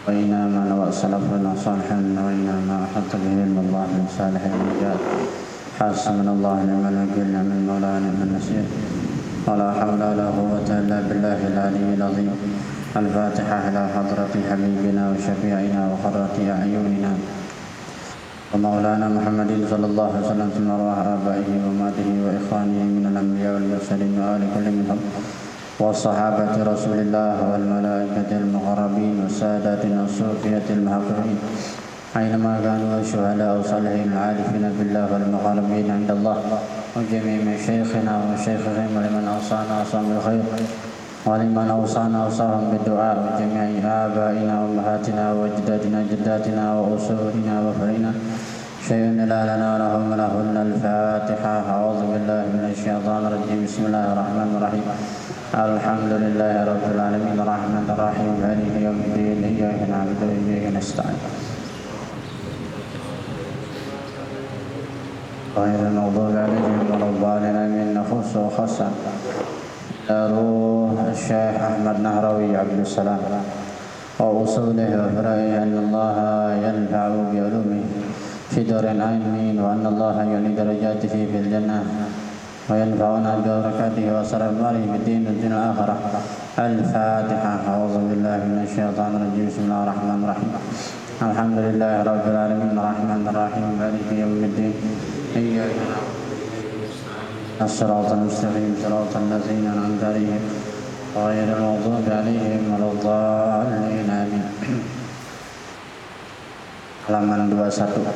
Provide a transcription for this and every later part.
وإنا ما نوى سلفنا صالحا وإنا ما أحط به علم الله من صالح الرجال حسبنا الله نعم الوكيل نعم المولى نعم النصير ولا حول ولا قوة إلا بالله العلي العظيم. الفاتحة إلى حضرة حبيبنا وشفيعنا وقرة أعيننا ومولانا محمد صلى الله عليه وسلم ثم أرواح آبائه وأمهاته وإخوانه من الأنبياء والمرسلين وآل كل منهم وصحابة رسول الله والملائكة المقربين وساداتنا الصوفية المحققين أينما كانوا الشهداء والصالحين العارفين بالله والمقربين عند الله وجميع مشايخنا ومشايخهم ولمن أوصانا أوصاهم بالخير ولمن أوصانا أوصاهم بالدعاء وجميع آبائنا وأمهاتنا وأجدادنا جداتنا وأصولنا وفرينا شيء لا لنا ولهم ولهن. الفاتحة. أعوذ بالله من الشيطان الرجيم. بسم الله الرحمن الرحيم. الحمد لله رب العالمين الرحمن الرحيم مالك يوم الدين إياك نعبد وإياك نستعين غير المغضوب عليهم ولا الضالين آمين. نخص وخصا روح الشيخ أحمد نهروي عبد السلام وأصوله وفرائه أن الله ينفع بعلومه في دار آمين وأن الله يعلي درجاته في الجنة وينفعنا ببركاته وأسرار ماله في الدين والدين الآخرة. الفاتحة. أعوذ بالله من الشيطان الرجيم. بسم الله الرحمن الرحيم. الحمد لله رب العالمين الرحمن الرحيم مالك يوم الدين إياك نعبد الصراط المستقيم صراط الذين أنعمت عليهم غير المغضوب عليهم ولا الضالين آمين. Halaman 21.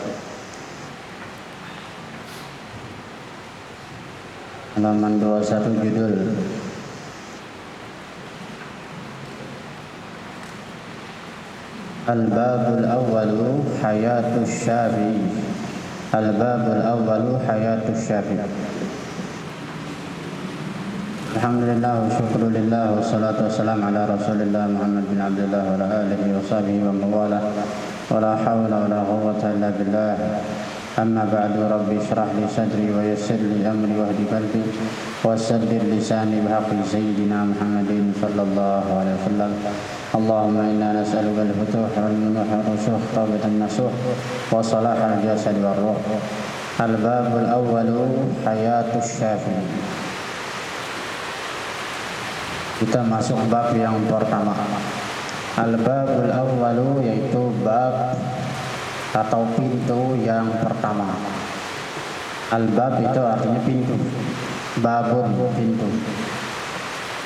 Halaman 21 judul Al-Babul Awwalu Hayatus Syafi'i. Al-Babul Awwalu Hayatus Syafi'i. Alhamdulillah wa syukrulillah wa salatu wassalam ala rasulillah Muhammad bin Abdullah wa ala alihi wa sahbihi wa mawala wa la hawla wa la quwwata illa billah. Amma ba'du. Rabbi shrah li sadri wa yassir li amri wahdi qalbi wa saddid lisani bihaqqi sayyidina Muhammadin sallallahu alaihi wasallam. Allahumma inna nas'aluka al-futuh wal munuh wal rusukh tawbatan nasuh wa salah al-jasad wal ruh. Al-babul awwalu hayatus syafi'i. Kita masuk bab yang pertama. Al-babul awwalu yaitu bab atau pintu yang pertama. Al-bab itu artinya pintu. Babun pintu.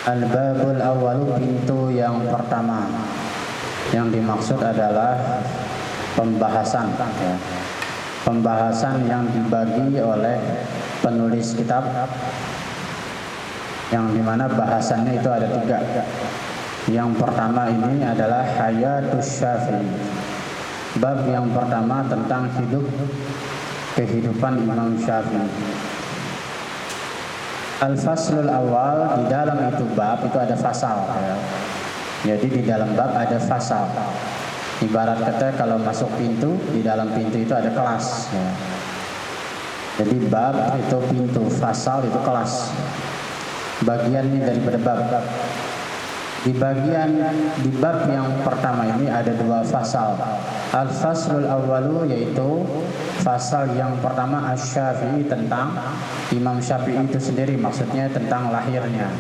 Al-babul awwalu pintu yang pertama. Yang dimaksud adalah pembahasan ya. Pembahasan yang dibagi oleh penulis kitab, yang dimana bahasannya itu ada 3. Yang pertama ini adalah Hayatus Syafi'i. Bab yang pertama tentang kehidupan Imam Syafi'i. Al-faslul awal, di dalam itu bab itu ada fasal ya. Jadi di dalam bab ada fasal. Ibarat kata kalau masuk pintu, di dalam pintu itu ada kelas ya. Jadi bab itu pintu, fasal itu kelas. Bagiannya daripada bab. Di bab yang pertama ini ada 2 fasal. Al-faslul awwalu yaitu fasal yang pertama Asy-Syafi'i, tentang Imam Syafi'i itu sendiri, maksudnya tentang lahirnya.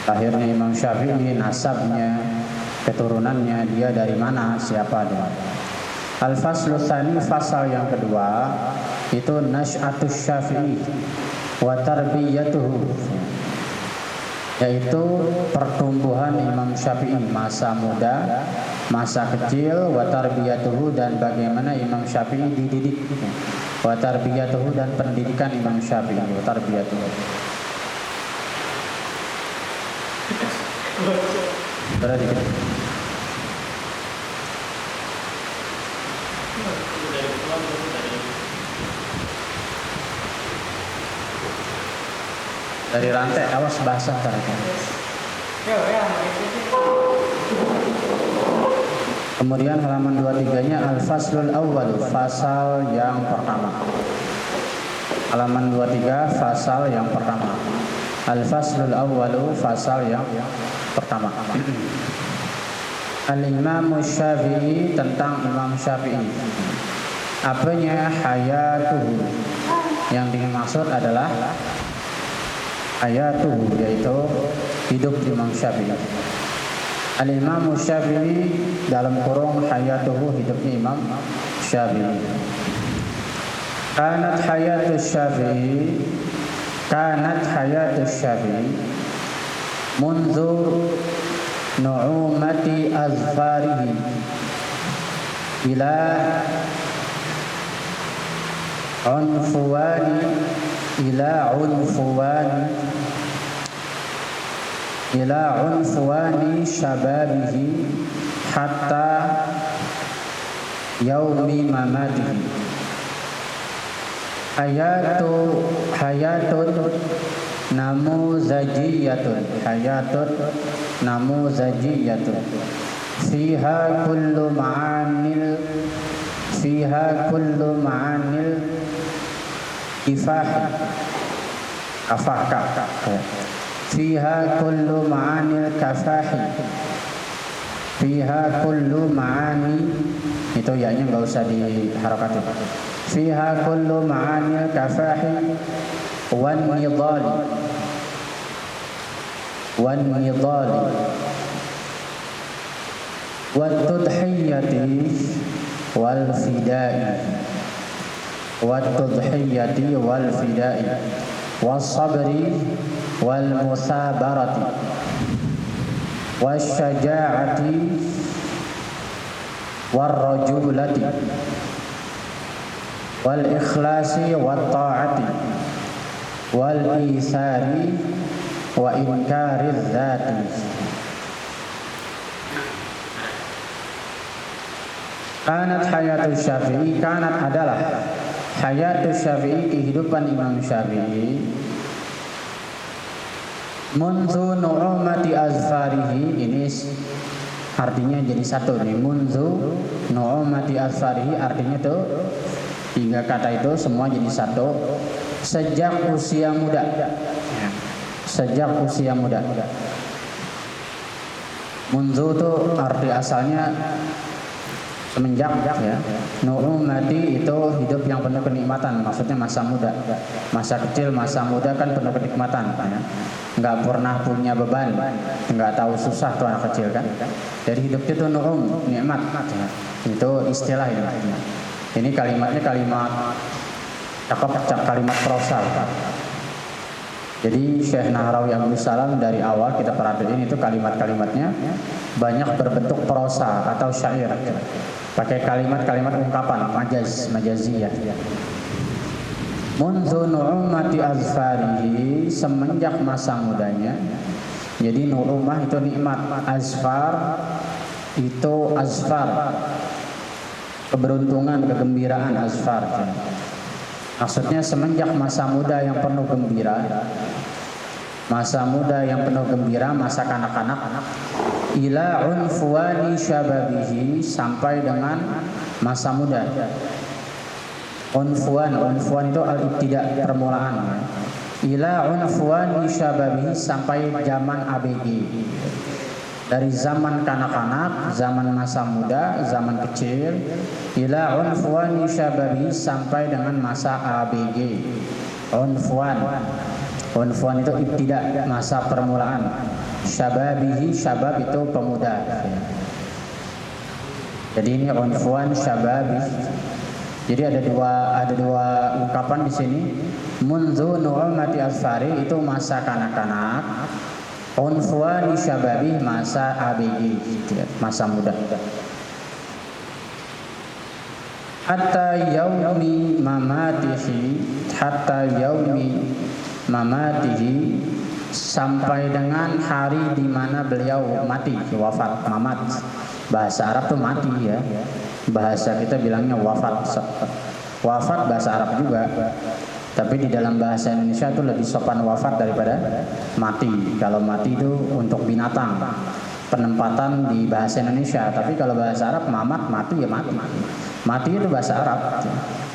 Lahirnya Imam Syafi'i, nasabnya, keturunannya, dia dari mana, siapa dia. Al-faslul tsani, fasal yang kedua itu Nasy'atus Syafi'i wa tarbiyatuhu, yaitu pertumbuhan Imam Syafi'i, masa muda, masa kecil, wa tarbiyatuhu, dan bagaimana Imam Syafi'i dididik, wa tarbiyatuhu, dan pendidikan Imam Syafi'i, wa tarbiyatuhu. Dari rantai, awas basah tadi. Kemudian halaman 23-nya Al-faslul awwal, fasal yang pertama. Halaman 23, fasal yang pertama. Al-faslul awwalu, fasal yang pertama. Al-Imam Syafi'i, tentang Imam Syafi'i. Apanya hayatuhu? Yang dimaksud adalah hayatuhu, yaitu hidup Imam Syafi'i. Al-Imam Syafi'i dalam kurung hayatuhu, hidupnya Imam Syafi'i. Kanat hayatu Syafi'i, kanat hayatu Syafi'i mundu nu'umati azfarihi ila unfuwani ila unfuwani syababihi hatta yaumi mamatihi. Hayatun namuzajiyatun, hayatun namuzajiyatun fiha kullu ma'anil kifahi afaka fiha kullu ma'anil kafahi, fiha kullu ma'ani, itu ya-nya enggak usah diharakatin. Fiha kullu ma'anil kafahi wan nidali wat tudhiyati wal fidai was sabri wal musabarati was syaja'ati war rajulati wal ikhlasi wat ta'ati wal isari wa inkariz zati. Kanat hayatu Syafi'i, kanat adalah hayatu Syafi'i, kehidupan Imam Syafi'i, munzu nu'umati azfarihi, ini artinya jadi satu nih, munzu nu'umati azfarihi, artinya tuh tiga kata itu semua jadi satu. Sejak usia muda, sejak usia muda. Munzu tuh arti asalnya semenjak ya. Nu'umati itu hidup yang penuh kenikmatan, maksudnya masa muda. Masa kecil, masa muda kan penuh kenikmatan ya. Enggak pernah punya beban, enggak tahu susah tuh anak kecil kan. Dari hidup itu nu'um, nikmat ya. Itu istilah ini. Ini kalimatnya kalimat cakep, kalimat prosa. Jadi Syekh Nahrawi Abdus Salam dari awal kita perhatiin itu kalimat-kalimatnya banyak berbentuk prosa atau syair. Pakai kalimat-kalimat ungkapan, majaziyah. Munzu nu'umati azfarihi, semenjak masa mudanya. Jadi nu'umah itu nikmat, azfar itu azfar, keberuntungan, kegembiraan, azfar. Maksudnya semenjak masa muda yang penuh gembira, masa muda yang penuh gembira, masa kanak-kanak, ila unfuwani syababihi, sampai dengan masa muda. Unfuwan itu al-ibtida, permulaan. Ila unfuwani syababihi, sampai zaman ABG. Dari zaman kanak-kanak, zaman masa muda, zaman kecil, ila unfuwani syababihi, sampai dengan masa ABG. Unfuwan itu ibtida, masa permulaan. Syababihi, syabab itu pemuda. Jadi ini unfuwan syababih. Jadi ada dua ungkapan di sini. Munzu nu'umati asfari itu masa kanak-kanak. Unfuwani syababih masa ABG, masa muda. Hatta yaumi mamatihi, sampai dengan hari di mana beliau mati, wafat, mamat. Bahasa Arab tuh mati ya. Bahasa kita bilangnya wafat. Wafat bahasa Arab juga. Tapi di dalam bahasa Indonesia itu lebih sopan wafat daripada mati. Kalau mati itu untuk binatang, penempatan di bahasa Indonesia. Tapi kalau bahasa Arab mamat, mati ya mati. Mati itu bahasa Arab.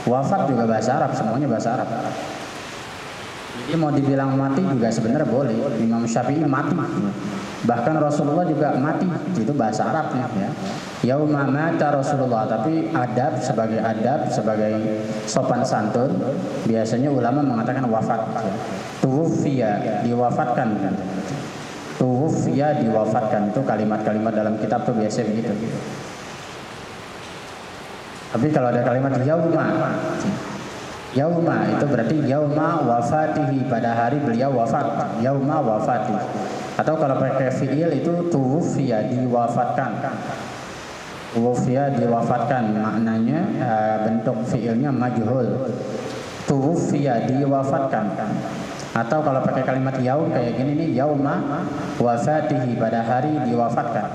Wafat juga bahasa Arab, semuanya bahasa Arab. Jadi mau dibilang mati juga sebenarnya boleh. Imam Syafi'i mati. Bahkan Rasulullah juga mati. Itu bahasa Arabnya ya. Yauma mata Rasulullah, tapi adab sebagai sopan santun biasanya ulama mengatakan wafat. Tuwfiya, diwafatkan. Tuwfiya, diwafatkan, itu kalimat-kalimat dalam kitab tuh biasa begitu. Tapi kalau ada kalimat yauma itu berarti yauma wafatihi, pada hari beliau wafat, yauma wafati. Atau kalau pakai fiil itu tuwfiya, diwafatkan. Tuwfiya, diwafatkan, maknanya bentuk fiilnya majhul. Tuwfiya, diwafatkan. Atau kalau pakai kalimat yaum kayak gini nih, yauma wafatihi, pada hari diwafatkan.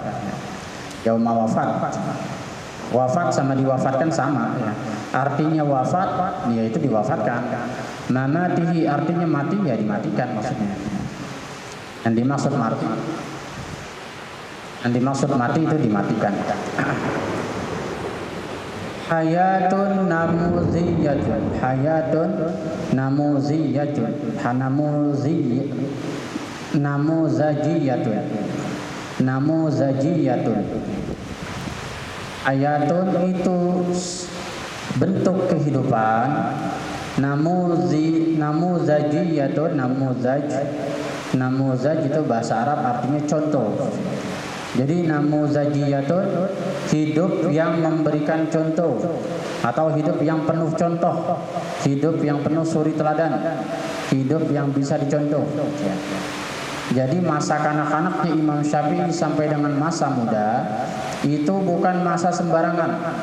Yauma wafat. Wafat sama diwafatkan sama ya. Artinya wafat yaitu diwafatkan. Mamatihi artinya mati, ya dimatikan maksudnya. Yang dimaksud mati itu dimatikan. Hayatun namuziyatun, hayatun namuziyatun, namuzajiyatun. Hayatun itu bentuk kehidupan. Namuzajiyatun, namuzaj itu bahasa Arab artinya contoh. Jadi namuzajiyatun, hidup yang memberikan contoh atau hidup yang penuh contoh, hidup yang penuh suri teladan, hidup yang bisa dicontoh. Jadi masa kanak-kanaknya Imam Syafi'i sampai dengan masa muda itu bukan masa sembarangan.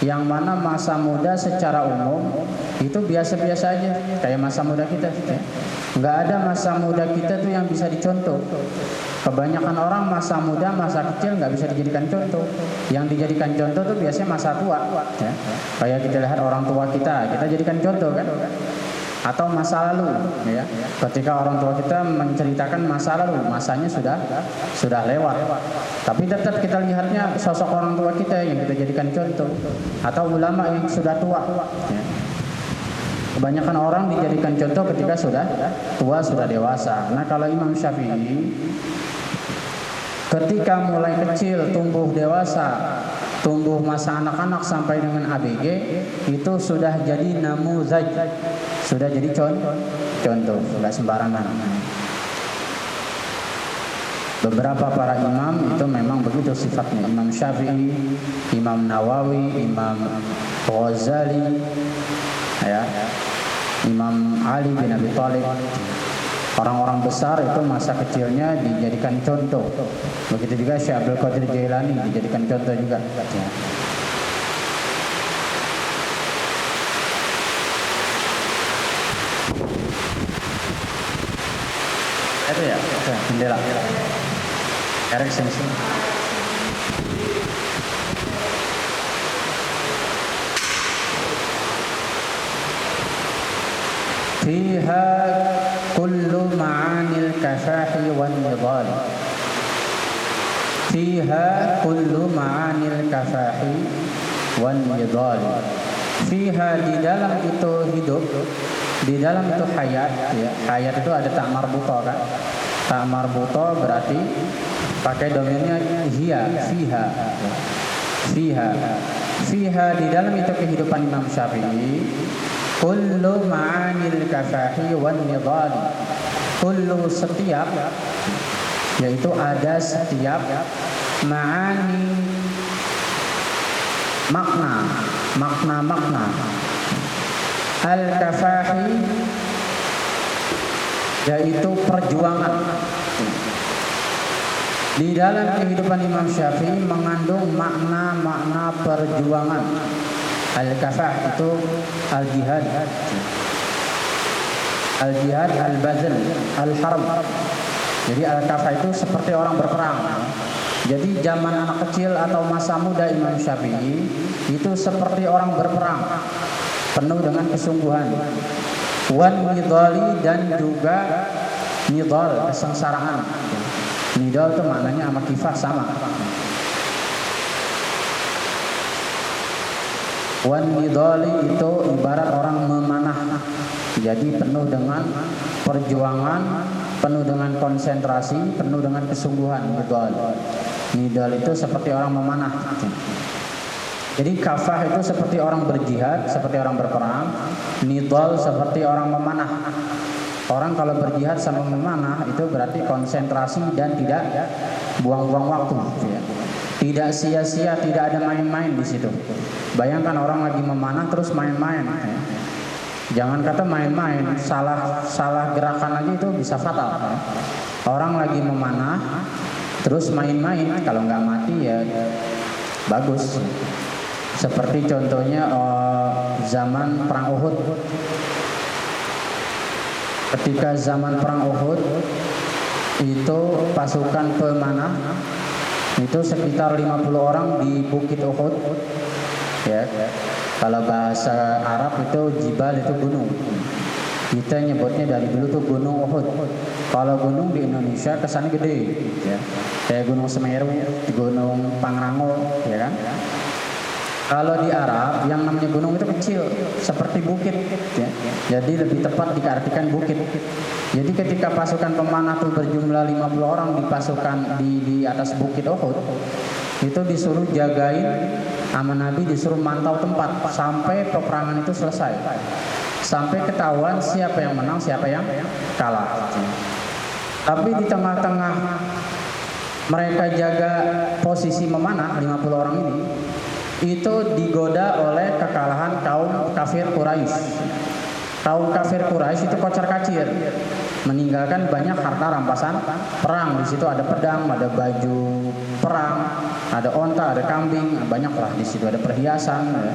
Yang mana masa muda secara umum itu biasa-biasa aja, kayak masa muda kita. Nggak ada masa muda kita tuh yang bisa dicontoh. Kebanyakan orang masa muda, masa kecil nggak bisa dijadikan contoh. Yang dijadikan contoh tuh biasanya masa tua. Ya. Kayak kita lihat orang tua kita jadikan contoh kan. Atau masa lalu, ya. Ketika orang tua kita menceritakan masa lalu, masanya sudah lewat. Tapi tetap kita lihatnya sosok orang tua kita yang kita jadikan contoh. Atau ulama yang sudah tua. Ya. Kebanyakan orang dijadikan contoh ketika sudah tua, sudah dewasa. Nah kalau Imam Syafi'i ketika mulai kecil, tumbuh dewasa, tumbuh masa anak-anak sampai dengan ABG, itu sudah jadi namuzaj, sudah jadi contoh, nggak sembarangan. Beberapa para imam itu memang begitu sifatnya. Imam Syafi'i, Imam Nawawi, Imam Ghazali, ya, Imam Ali bin Abi Thalib. Orang-orang besar itu masa kecilnya dijadikan contoh. Begitu juga Syekh Abdul Qadir Jailani dijadikan contoh juga. Ya. Itu ya, jendela. Erek sini. Fiha kullu ma'anil kafahi wan nidal. Fiha kullu ma'anil kafahi wan nidal. Fiha, di dalam itu hidup, di dalam itu hayat, ya. Hayat itu ada tak marbuto kan? Tak marbuto berarti pakai domainnya hiya, fiha. Fiha. Fiha, di dalam itu kehidupan Imam Syafi'i. Kullu ma'anil kafahi wan nidali. Kullu, setiap, yaitu ada setiap, ma'ani, makna. Al-kafahi, yaitu perjuangan. Di dalam kehidupan Imam Syafi'i mengandung makna-makna perjuangan. Al-kafah itu al-jihad, al-jihad, al-bazl, al-harb. Jadi al-kafah itu seperti orang berperang. Jadi zaman anak kecil atau masa muda Imam Syafi'i itu seperti orang berperang, penuh dengan kesungguhan. Wan nidali, dan juga nidal, kesengsaraan. Nidal itu maknanya sama kifah sama. Wan nidali itu ibarat orang memanah. Jadi penuh dengan perjuangan, penuh dengan konsentrasi, penuh dengan kesungguhan. Nidal itu seperti orang memanah. Jadi kafah itu seperti orang berjihad, seperti orang berperang. Nidal seperti orang memanah. Orang kalau berjihad sama memanah itu berarti konsentrasi dan tidak buang-buang waktu. Tidak sia-sia, tidak ada main-main di situ. Bayangkan orang lagi memanah terus main-main. Jangan kata main-main, salah gerakan aja itu bisa fatal. Orang lagi memanah terus main-main, kalau nggak mati ya bagus. Seperti contohnya zaman perang Uhud. Ketika zaman perang Uhud itu pasukan pemanah itu sekitar 50 orang di Bukit Uhud. Ya. Kalau bahasa Arab itu jibal itu gunung. Kita nyebutnya dari dulu tuh Gunung Uhud. Kalau gunung di Indonesia kesannya gede, ya. Kayak Gunung Semeru, Gunung Pangrango, ya kan? Kalau di Arab yang namanya gunung itu kecil, seperti bukit, ya. Jadi lebih tepat diartikan bukit. Jadi ketika pasukan pemanah itu berjumlah 50 orang di pasukan di atas Bukit Uhud, itu disuruh jagain sama Nabi, disuruh mantau tempat sampai peperangan itu selesai. Sampai ketahuan siapa yang menang, siapa yang kalah. Tapi di tengah-tengah mereka jaga posisi memanah 50 orang ini, itu digoda oleh kekalahan kaum kafir Quraisy. Kaum kafir Quraisy itu kocar-kacir, meninggalkan banyak harta rampasan perang. Di situ ada pedang, ada baju perang, ada onta, ada kambing, banyaklah di situ, ada perhiasan. Ya.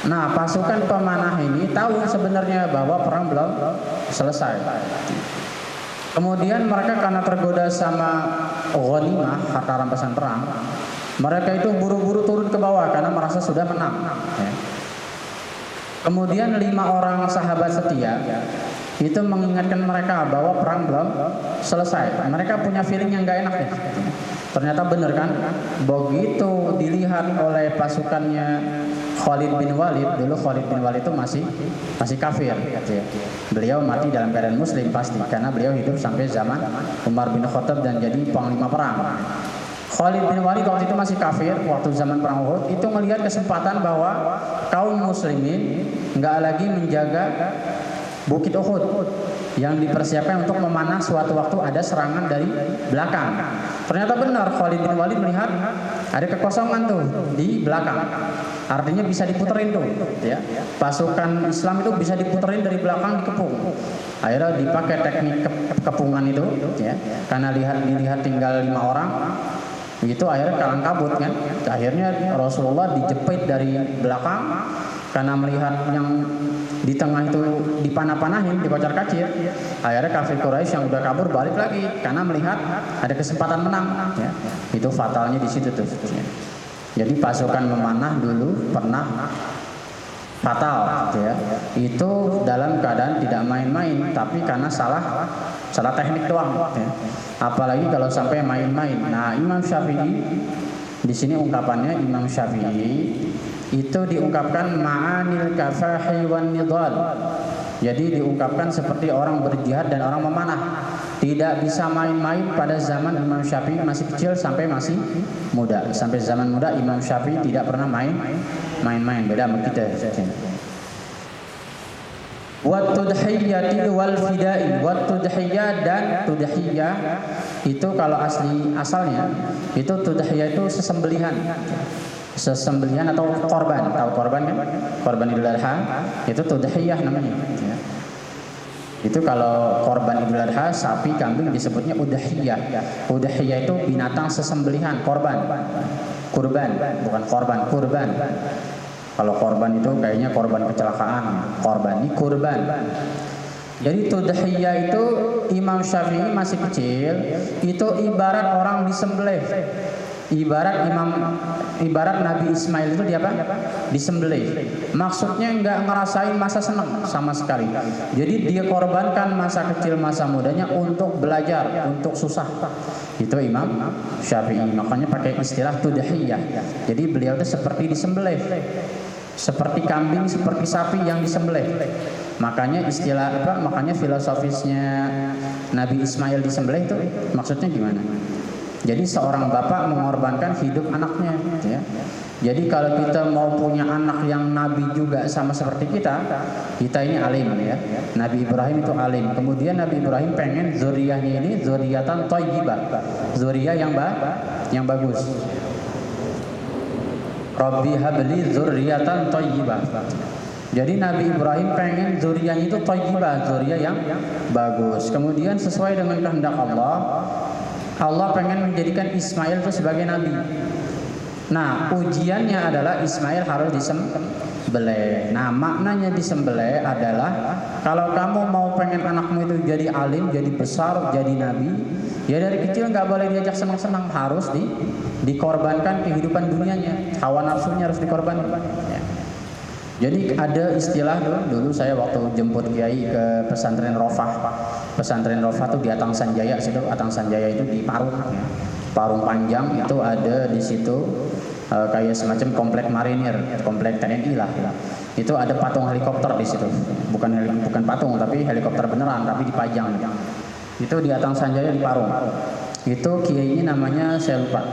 Nah, pasukan pemanah ini tahu sebenarnya bahwa perang belum selesai. Kemudian mereka karena tergoda sama ghanimah, harta rampasan perang, mereka itu buru-buru turun ke bawah karena merasa sudah menang. Ya. Kemudian 5 orang sahabat setia itu mengingatkan mereka bahwa perang belum selesai. Mereka punya feeling yang gak enak ya. Ternyata benar kan? Begitu dilihat oleh pasukannya Khalid bin Walid, dulu Khalid bin Walid itu masih kafir. Beliau mati dalam keadaan muslim pasti, karena beliau hidup sampai zaman Umar bin Khattab dan jadi panglima perang. Khalid bin Walid waktu itu masih kafir, waktu zaman perang Uhud, itu melihat kesempatan bahwa kaum muslimin nggak lagi menjaga Bukit Uhud yang dipersiapkan untuk memanah suatu waktu ada serangan dari belakang. Ternyata benar, Khalid bin Walid melihat ada kekosongan tuh di belakang. Artinya bisa diputerin tuh, ya. Pasukan Islam itu bisa diputerin dari belakang, dikepung. Akhirnya dipakai teknik kepungan itu, ya. Karena dilihat tinggal 5 orang. Begitu akhirnya kalang kabut kan. Akhirnya Rasulullah dijepit dari belakang karena melihat yang di tengah itu dipanah-panahin, dikocar-kacir. Akhirnya kafir Quraisy yang udah kabur balik lagi karena melihat ada kesempatan menang. Ya. Itu fatalnya di situ tuh. Ya. Jadi pasukan memanah dulu pernah fatal, ya. Itu dalam keadaan tidak main-main, tapi karena salah teknik doang. Ya. Apalagi kalau sampai main-main. Nah, Imam Syafi'i di sini ungkapannya Imam Syafi'i itu diungkapkan ma'anil kafahi wan nidal. Jadi diungkapkan seperti orang berjihad dan orang memanah. Tidak bisa main-main pada zaman Imam Syafi'i masih kecil sampai masih muda. Sampai zaman muda Imam Syafi'i tidak pernah main-main. Beda sama kita. Wat tudhiyyati wal fida'i. Wat tudhiyyah dan tudhiyyah itu kalau asalnya itu tudhiyyah itu sesembelihan atau korban. Tahu korban kan? Korban Idul Adha itu tudhiyyah namanya. Ya. Itu kalau korban Idul Adha sapi, kambing disebutnya udhiyah. Udhiyah itu binatang sesembelihan, korban. Kurban, bukan korban, kurban. Kalau korban itu kayaknya korban kecelakaan, korban ini kurban. Jadi tudhiyah itu Imam Syafi'i masih kecil, itu ibarat orang disembelih. Ibarat Nabi Ismail itu dia apa? Disembelih. Maksudnya nggak ngerasain masa senang sama sekali. Jadi dia korbankan masa kecil, masa mudanya untuk belajar, untuk susah. Itu Imam Syafi'i. Makanya pakai istilah tudhiyah. Jadi beliau itu seperti disembelih. Seperti kambing, seperti sapi yang disembelih. Makanya istilah apa? Makanya filosofisnya Nabi Ismail disembelih itu maksudnya gimana? Jadi seorang bapak mengorbankan hidup anaknya, ya. Jadi kalau kita mau punya anak yang nabi juga sama seperti kita ini alim, ya. Nabi Ibrahim itu alim. Kemudian Nabi Ibrahim pengen zuriyahnya ini zuriyatan thayyibah, zuriyah yang bagus. Rabbi habli zuriyatan thayyibah. Jadi Nabi Ibrahim pengen zuriyahnya itu thayyibah, zuriyah yang bagus. Kemudian sesuai dengan kehendak Allah pengen menjadikan Ismail itu sebagai nabi. Nah, ujiannya adalah Ismail harus disembelih. Nah, maknanya disembelih adalah kalau kamu mau pengen anakmu itu jadi alim, jadi besar, jadi nabi, ya dari kecil nggak boleh diajak senang-senang, harus dikorbankan kehidupan dunianya, hawa nafsunya harus dikorbankan. Ya. Jadi ada istilah dulu saya waktu jemput kiai ke pesantren Rofah. Pesantren Rofah itu di Atang Sanjaya, situ Atang Sanjaya itu di Parung, ya. Parung Panjang itu ada di situ kayak semacam komplek marinir, komplek TNI lah. Itu ada patung helikopter di situ. Bukan patung tapi helikopter beneran tapi dipajang. Itu di Atang Sanjaya di Parung. Itu kiainya namanya saya lupa.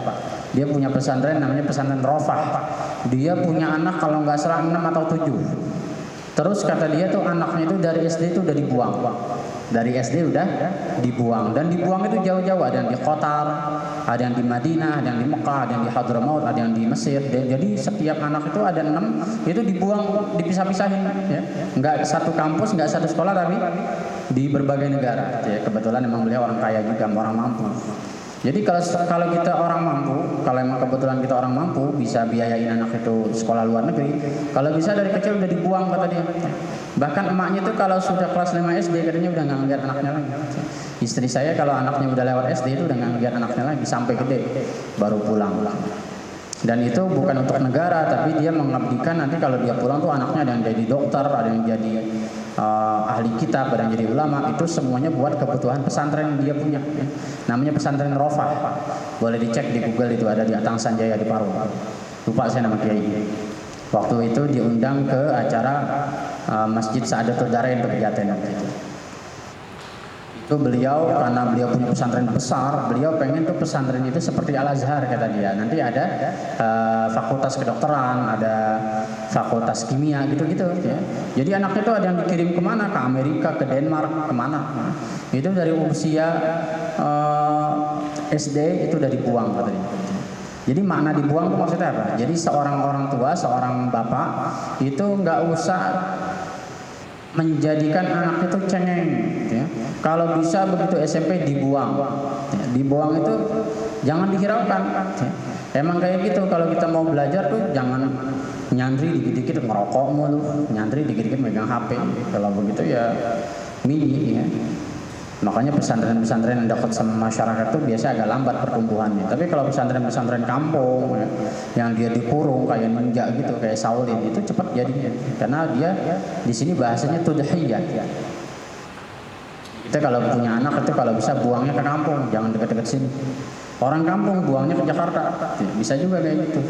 Dia punya pesantren namanya pesantren Rofah. Dia punya anak kalau nggak salah 6 atau 7. Terus kata dia tuh anaknya itu dari SD itu udah dibuang. Dari SD udah dibuang, dan dibuang itu jauh-jauh, ada yang di Qatar, ada yang di Madinah, ada yang di Mekah, ada yang di Hadramaut, ada yang di Mesir. Jadi setiap anak itu ada 6 itu dibuang, dipisah-pisahin, ya. Nggak satu kampus, nggak satu sekolah, tapi di berbagai negara. Ya, kebetulan memang beliau orang kaya juga, orang mampu. Jadi kalau kita orang mampu, kalau emang kebetulan kita orang mampu bisa biayain anak itu sekolah luar negeri, kalau bisa dari kecil udah dibuang kata dia. Bahkan emaknya tuh kalau sudah kelas 5 SD katanya udah nggak ngeliat anaknya lagi. Istri saya kalau anaknya udah lewat SD itu udah nggak ngeliat anaknya lagi sampai gede baru pulang. Dan itu bukan untuk negara, tapi dia mengabdikan nanti kalau dia pulang tuh anaknya ada yang jadi dokter, ada yang jadi ahli kitab, ada yang jadi ulama. Itu semuanya buat kebutuhan pesantren yang dia punya, ya. Namanya pesantren Rofah. Boleh dicek di Google, itu ada di Atang Sanjaya di Parung. Lupa saya nama kiai. Waktu itu diundang ke acara Masjid Sa'adatul Darain untuk Jaten waktu itu. Itu beliau karena beliau punya pesantren besar, beliau pengen tuh pesantren itu seperti Al-Azhar kata dia. Nanti ada fakultas kedokteran, ada fakultas kimia gitu-gitu, ya. Jadi anaknya tuh ada yang dikirim kemana, ke Amerika, ke Denmark, kemana. Nah, itu dari usia SD itu udah dibuang katanya. Jadi makna dibuang itu maksudnya apa? Jadi seorang orang tua, seorang bapak itu nggak usah menjadikan anak itu cengeng, ya. Kalau bisa begitu SMP dibuang, ya. Dibuang itu jangan dihiraukan, ya. Emang kayak gitu. Kalau kita mau belajar tuh jangan nyantri dikit-dikit ngerokok mulu, nyantri dikit-dikit megang HP. Kalau begitu ya mini, ya. Makanya pesantren-pesantren yang dekat sama masyarakat tuh biasa agak lambat pertumbuhannya. Tapi kalau pesantren-pesantren kampung, ya, yang dia dikurung kayak ninja gitu, kayak Shaolin, itu cepat jadinya. Karena dia di sini bahasanya tudhiyah. Kita kalau punya anak itu kalau bisa buangnya ke kampung, jangan dekat-dekat sini. Orang kampung buangnya ke Jakarta, bisa juga kayak gitu.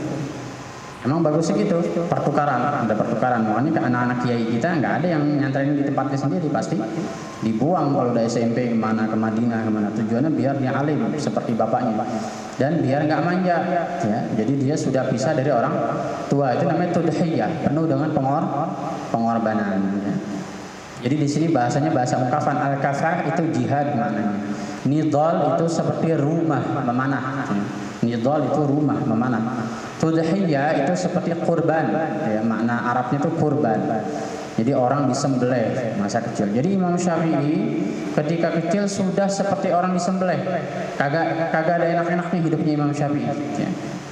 Emang bagusnya gitu, pertukaran, ada pertukaran. Makanya ke anak-anak kiai kita nggak ada yang nyanterin di tempatnya sendiri, pasti dibuang kalau udah SMP kemana, ke Madinah, kemana. Tujuannya biar dia alim seperti bapaknya, dan biar nggak manja, ya. Jadi dia sudah pisah dari orang tua. Itu namanya tudhiyah, penuh dengan pengorbanan, ya. Jadi di sini bahasanya bahasa ungkapan. Al-kafah itu jihad maknanya. Nidal itu seperti rumah memanah, ya. Nidal itu rumah memanah. Tudhiyah itu seperti kurban, ya, makna Arabnya itu kurban. Jadi orang disembelih masa kecil. Jadi Imam Syafi'i ketika kecil sudah seperti orang disembelih. Kagak ada enak-enaknya hidupnya Imam Syafi'i, ya.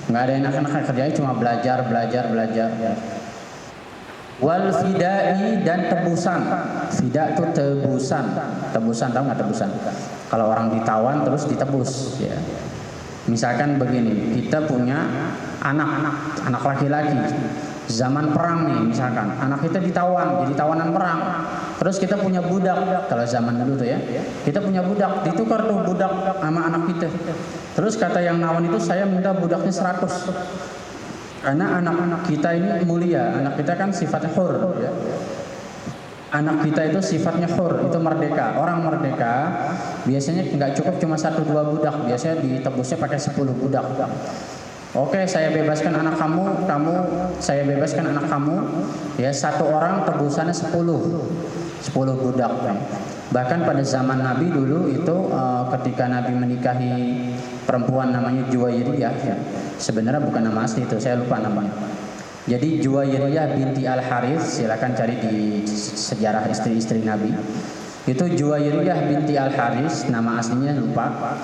Nggak ada enak-enaknya, kerjanya cuma belajar. Ya. Wal fidai, dan tebusan. Fida itu tebusan. Tebusan, tahu nggak tebusan? Kalau orang ditawan terus ditebus, ya. Misalkan begini, kita punya anak laki-laki, zaman perang nih misalkan, anak kita ditawan, jadi tawanan perang. Terus kita punya budak, kalau zaman dulu tuh, ya, kita punya budak, ditukar tuh budak sama anak kita. Terus kata yang nawan itu, saya minta budaknya 100. Karena anak-anak kita ini mulia, anak kita kan sifatnya hur, ya. anak kita itu sifatnya hur, itu merdeka. Orang merdeka biasanya nggak cukup cuma 1-2 budak, biasanya ditebusnya pakai 10 budak. Oke, saya bebaskan anak kamu, saya bebaskan anak kamu, ya satu orang tebusannya 10 budak. Bahkan pada zaman Nabi dulu itu ketika Nabi menikahi perempuan namanya Juwairiyah, ya, sebenarnya bukan nama asli itu, saya lupa namanya. Jadi Juwairiyah binti Al-Harith, silakan cari di sejarah istri-istri Nabi. Itu Juwairiyah binti Al-Harith, nama aslinya lupa.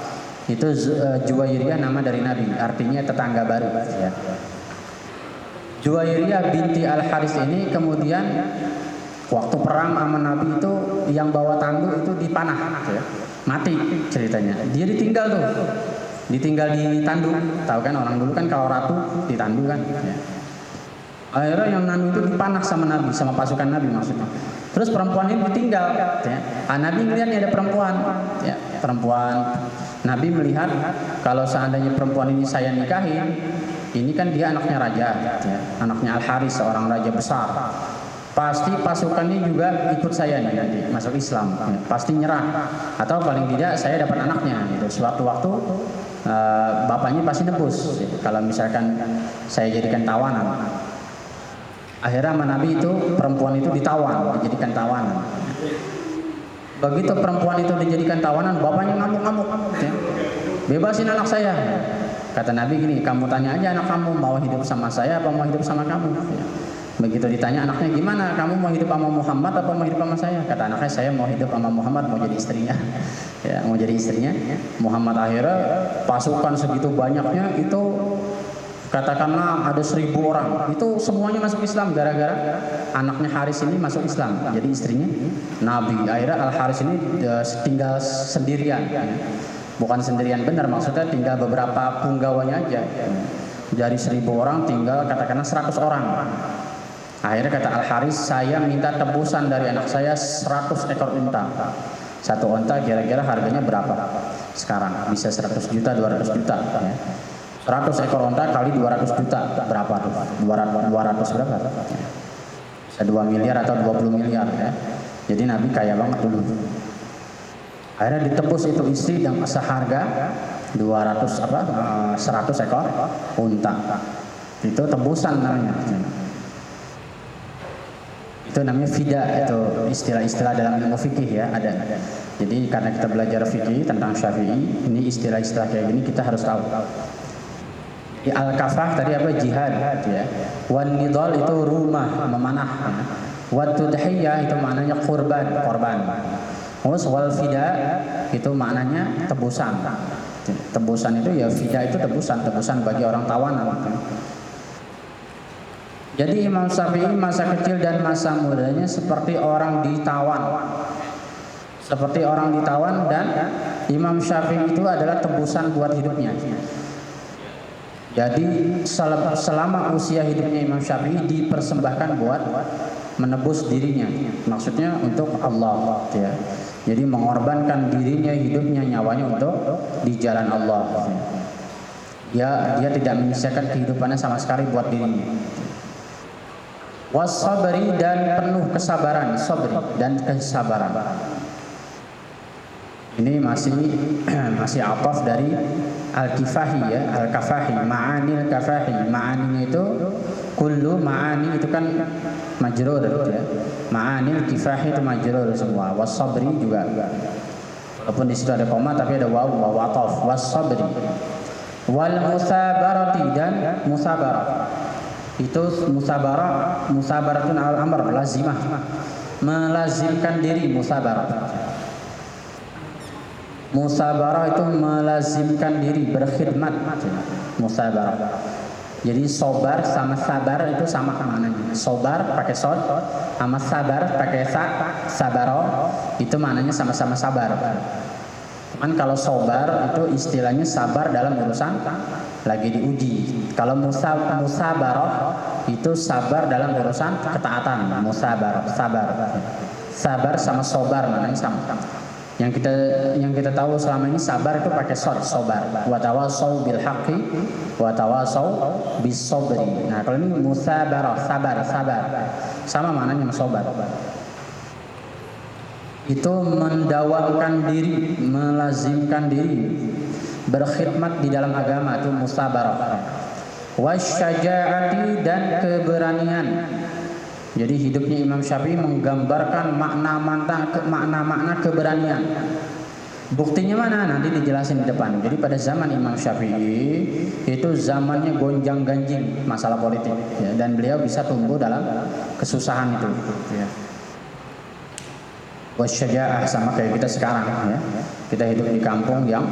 Itu Juwairiyah nama dari Nabi, artinya tetangga baru, ya. Juwairiyah binti Al-Harith ini kemudian waktu perang sama Nabi itu yang bawa tanduk itu dipanah, ya. Mati ceritanya. Dia ditinggal tuh, ditinggal di tanduk. Tahu kan orang dulu kan kalau ratu ditanduk kan, ya. Akhirnya yang Nabi itu dipanah sama Nabi, sama pasukan Nabi maksudnya. Terus perempuan ini ditinggal, ya. Nabi melihat ada perempuan, ya, perempuan. Nabi melihat kalau seandainya perempuan ini saya nikahin, ini kan dia anaknya raja, ya, anaknya Al-Harith, seorang raja besar. Pasti pasukannya juga ikut saya nih nanti masuk Islam, ya, pasti nyerah. Atau paling tidak saya dapat anaknya. Gitu. Suatu waktu bapaknya pasti nebus, ya, kalau misalkan saya jadikan tawanan. Akhirnya sama Nabi itu perempuan itu ditawan, dijadikan tawanan. Begitu perempuan itu dijadikan tawanan, bapaknya ngamuk-ngamuk, ya. Bebasin anak saya. Kata Nabi gini, kamu tanya aja anak kamu mau hidup sama saya apa mau hidup sama kamu. Ya. Begitu ditanya anaknya gimana, kamu mau hidup sama Muhammad atau mau hidup sama saya? Kata anaknya saya mau hidup sama Muhammad, mau jadi istrinya. Ya, mau jadi istrinya. Muhammad akhirnya pasukan segitu banyaknya itu katakanlah ada 1.000 orang, itu semuanya masuk Islam gara-gara anaknya Haris ini masuk Islam, jadi istrinya Nabi. Akhirnya Al-Haris ini tinggal sendirian, bukan sendirian benar, maksudnya tinggal beberapa punggawanya aja. Dari 1.000 orang tinggal katakanlah 100 orang. Akhirnya kata Al-Haris, saya minta tebusan dari anak saya 100 ekor unta. Satu unta kira-kira harganya berapa sekarang? Bisa 100 juta, 200 juta, ya. 100 ekor onta kali 200 juta berapa tuh? 200 berapa? Bisa 2 miliar atau 20 miliar, ya. Jadi Nabi kaya banget dulu. Akhirnya ditebus itu istri yang seharga 100 ekor unta. Itu tebusan namanya. Itu namanya fida, itu istilah-istilah dalam ilmu fikih, ya, ada. Jadi karena kita belajar fikih tentang Syafi'i, ini istilah-istilah kayak gini kita harus tahu. Al-kafah tadi apa? Jihad, ya. Wan nidal itu rumah, memanah. Wat tudhiyah itu maknanya korban. Terus wal fida itu maknanya tebusan. Tebusan itu ya fida itu tebusan bagi orang tawanan. Jadi Imam Syafi'i masa kecil dan masa mudanya seperti orang ditawan. Dan Imam Syafi'i itu adalah tebusan buat hidupnya. Jadi selama usia hidupnya Imam Syafi'i dipersembahkan buat menebus dirinya, maksudnya untuk Allah, ya. Jadi mengorbankan dirinya, hidupnya, nyawanya untuk di jalan Allah. Dia tidak menyisakan kehidupannya sama sekali buat dirinya. Was-sabri dan penuh kesabaran, sabri dan kesabaran. Ini masih ataf dari Al-Kifahi, ya, Al-Kafahi, ma'anil kafahi. Ma'aninya itu kullu ma'ani itu kan majrur, ya. Ma'anil kifahi itu majrur semua. Was-sabri juga. Walaupun di situ ada koma tapi ada waw ataf. Was-sabri. Wal musabarati dan musabarah. Itu musabaratun al-amr, lazimah. Melazimkan diri musabarah. Musabarah itu melazimkan diri, berkhidmat. Musabarah. Jadi sobar sama sabar itu sama maknanya. Sobar pakai sod, sama sabar pakai sabaro, itu maknanya sama-sama sabar. Cuman kalau sobar itu istilahnya sabar dalam urusan lagi diuji. Kalau musabarah itu sabar dalam urusan ketaatan. Musabarah, sabar sama sobar maknanya sama. Yang kita tahu selama ini sabar itu pakai sobar. Wa tawasau bil haqqi wa tawasau bis sabri. Nah, kalau ini musabarah, sabar. Sama maknanya sobar. itu mendawamkan diri, melazimkan diri, berkhidmat di dalam agama, itu musabarah. Wasyaja'ati, dan keberanian. Jadi hidupnya Imam Syafi'i menggambarkan makna-makna keberanian. Buktinya mana? Nanti dijelasin di depan. Jadi pada zaman Imam Syafi'i itu zamannya gonjang-ganjing masalah politik, ya, dan beliau bisa tumbuh dalam kesusahan itu. Ya. Wasyaja'ah, sama kayak kita sekarang, ya. Kita hidup di kampung yang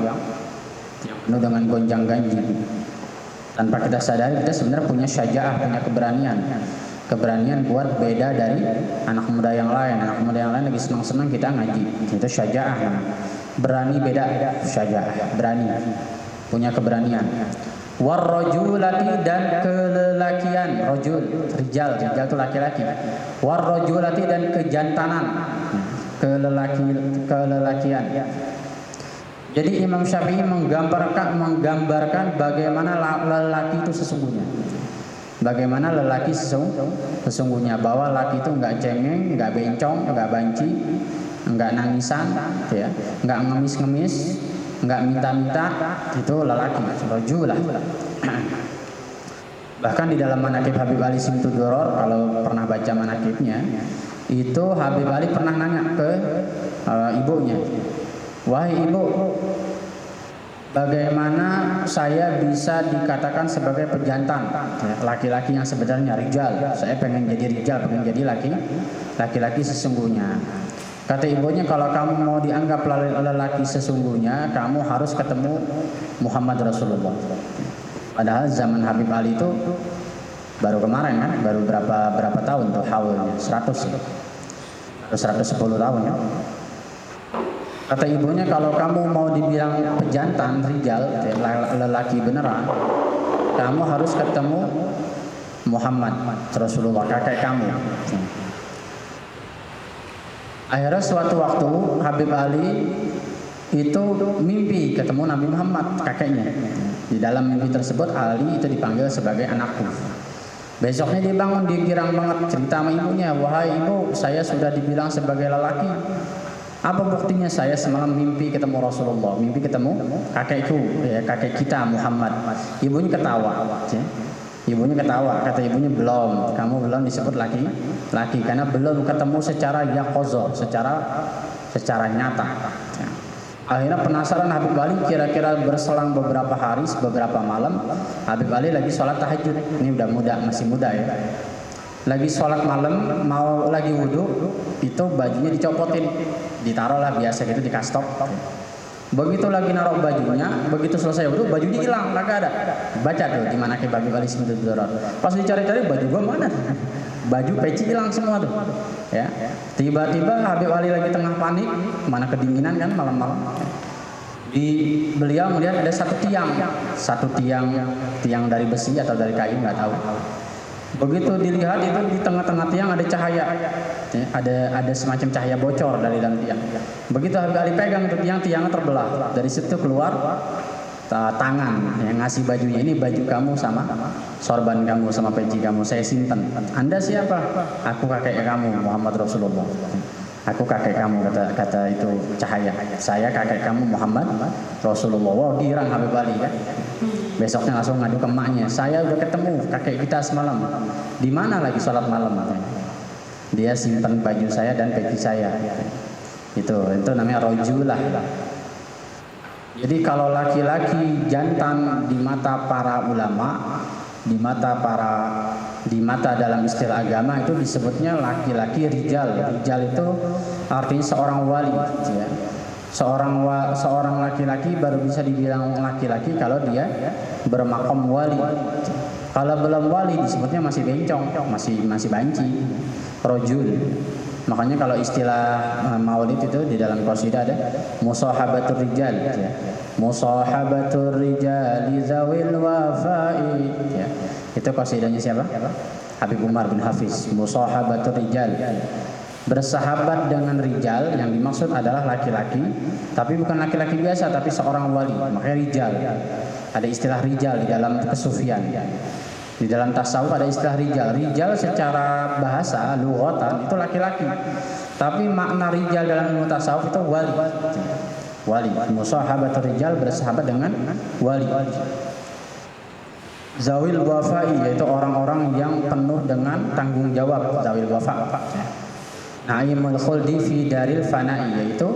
penuh dengan gonjang-ganjing. Tanpa kita sadari kita sebenarnya punya syaja'ah, punya keberanian. Keberanian buat beda dari anak muda yang lain. Anak muda yang lain lagi senang-senang kita ngaji. Itu syaja'ah. Berani beda, syaja'ah, berani, punya keberanian. Warrajulati, dan kelelakian. Rajul, rijal itu laki-laki. Warrajulati, dan kejantanan, kelelakian. Jadi Imam Syafi'i menggambarkan bagaimana lelaki itu sesungguhnya. Bagaimana lelaki sesungguhnya, bahwa laki itu enggak cengeng, enggak bencong, enggak banci, enggak nangisan, ya, enggak ngemis-ngemis, enggak minta-minta, itu lelaki, rajulah. Bahkan di dalam manaqib Habib Ali Simtuduror, kalau pernah baca manaqibnya, itu Habib Ali pernah nanya ke ibunya, "Wahai ibu, bagaimana saya bisa dikatakan sebagai pejantan, laki-laki yang sebenarnya rijal? Saya pengen jadi rijal, pengen jadi laki-laki sesungguhnya." Kata ibunya, "Kalau kamu mau dianggap lelaki sesungguhnya, kamu harus ketemu Muhammad Rasulullah." Padahal zaman Habib Ali itu baru kemarin kan, baru berapa tahun tuh haulnya, 110 tahun ya. Kata ibunya, "Kalau kamu mau dibilang pejantan, rijal, lelaki beneran, kamu harus ketemu Muhammad Rasulullah, kakek kamu." Akhirnya suatu waktu Habib Ali itu mimpi ketemu Nabi Muhammad, kakeknya. Di dalam mimpi tersebut Ali itu dipanggil sebagai anakku. Besoknya dia bangun, dia girang banget, cerita sama ibunya, "Wahai ibu, saya sudah dibilang sebagai lelaki. Apa buktinya? Saya semalam mimpi ketemu Rasulullah, mimpi ketemu kakekku, ya, kakek kita Muhammad." Ibunya ketawa, ya. Ibunya ketawa, kata ibunya, "Belum, kamu belum disebut laki, karena belum ketemu secara yaqozo, secara nyata." Ya. Akhirnya penasaran Habib Ali, kira-kira berselang beberapa hari, beberapa malam, Habib Ali lagi sholat tahajud. Ini udah muda, masih muda ya. Lagi sholat malam, mau lagi wudhu, itu bajunya dicopotin, ditaruh lah biasa gitu di kastop. Begitu lagi naruh bajunya, begitu selesai wudhu, bajunya hilang, kagak ada. Baca tuh di manaqib Habib Ali Simtuduror. Pas dicari-cari, baju gua mana? Baju peci hilang semua tuh. Ya. Tiba-tiba Habib Ali lagi tengah panik, mana kedinginan kan malam-malam. Beliau melihat ada satu tiang dari besi atau dari kayu, nggak tahu. Begitu dilihat itu di tengah-tengah tiang ada cahaya, ya, ada semacam cahaya bocor dari dalam tiang. Begitu Habib Ali pegang itu tiangnya terbelah. Dari situ keluar tangan yang ngasih bajunya, "Ini baju kamu sama sorban kamu sama peci kamu, saya simpan. Anda siapa?" "Aku kakek kamu Muhammad Rasulullah." "Aku kakek kamu," kata itu cahaya. "Saya kakek kamu Muhammad Rasulullah." Wah, girang Habib Ali kan. Besoknya langsung ngadu ke emaknya, "Saya udah ketemu kakek kita semalam." "Di mana lagi sholat malam?" "Dia simpan baju saya dan peci saya." Itu namanya rajulah. Jadi kalau laki-laki jantan di mata para ulama, di mata dalam istilah agama itu disebutnya laki-laki rijal. Rijal itu artinya seorang wali, ya. Seorang laki-laki baru bisa dibilang laki-laki kalau dia bermakom wali. Kalau belum wali disebutnya masih bencong, masih banci, rojul. Makanya kalau istilah maulid itu di dalam qasidah ada musahabatur rijal, ya. Musahabatur rijal zawil wafai, ya. Itu qasidahnya siapa? Habib Umar bin Hafiz. Musahabatur rijal, bersahabat dengan rijal, yang dimaksud adalah laki-laki, tapi bukan laki-laki biasa, tapi seorang wali. Makanya rijal. Ada istilah rijal di dalam kesufian. Di dalam tasawuf ada istilah rijal. Rijal secara bahasa lughatan itu laki-laki. Tapi makna rijal dalam ilmu tasawuf itu wali. Wali, musahabatul rijal, bersahabat dengan wali. Zawil wafai, yaitu orang-orang yang penuh dengan tanggung jawab. Zawil wafa. Naimul khuldi fi daril fana'i, yaitu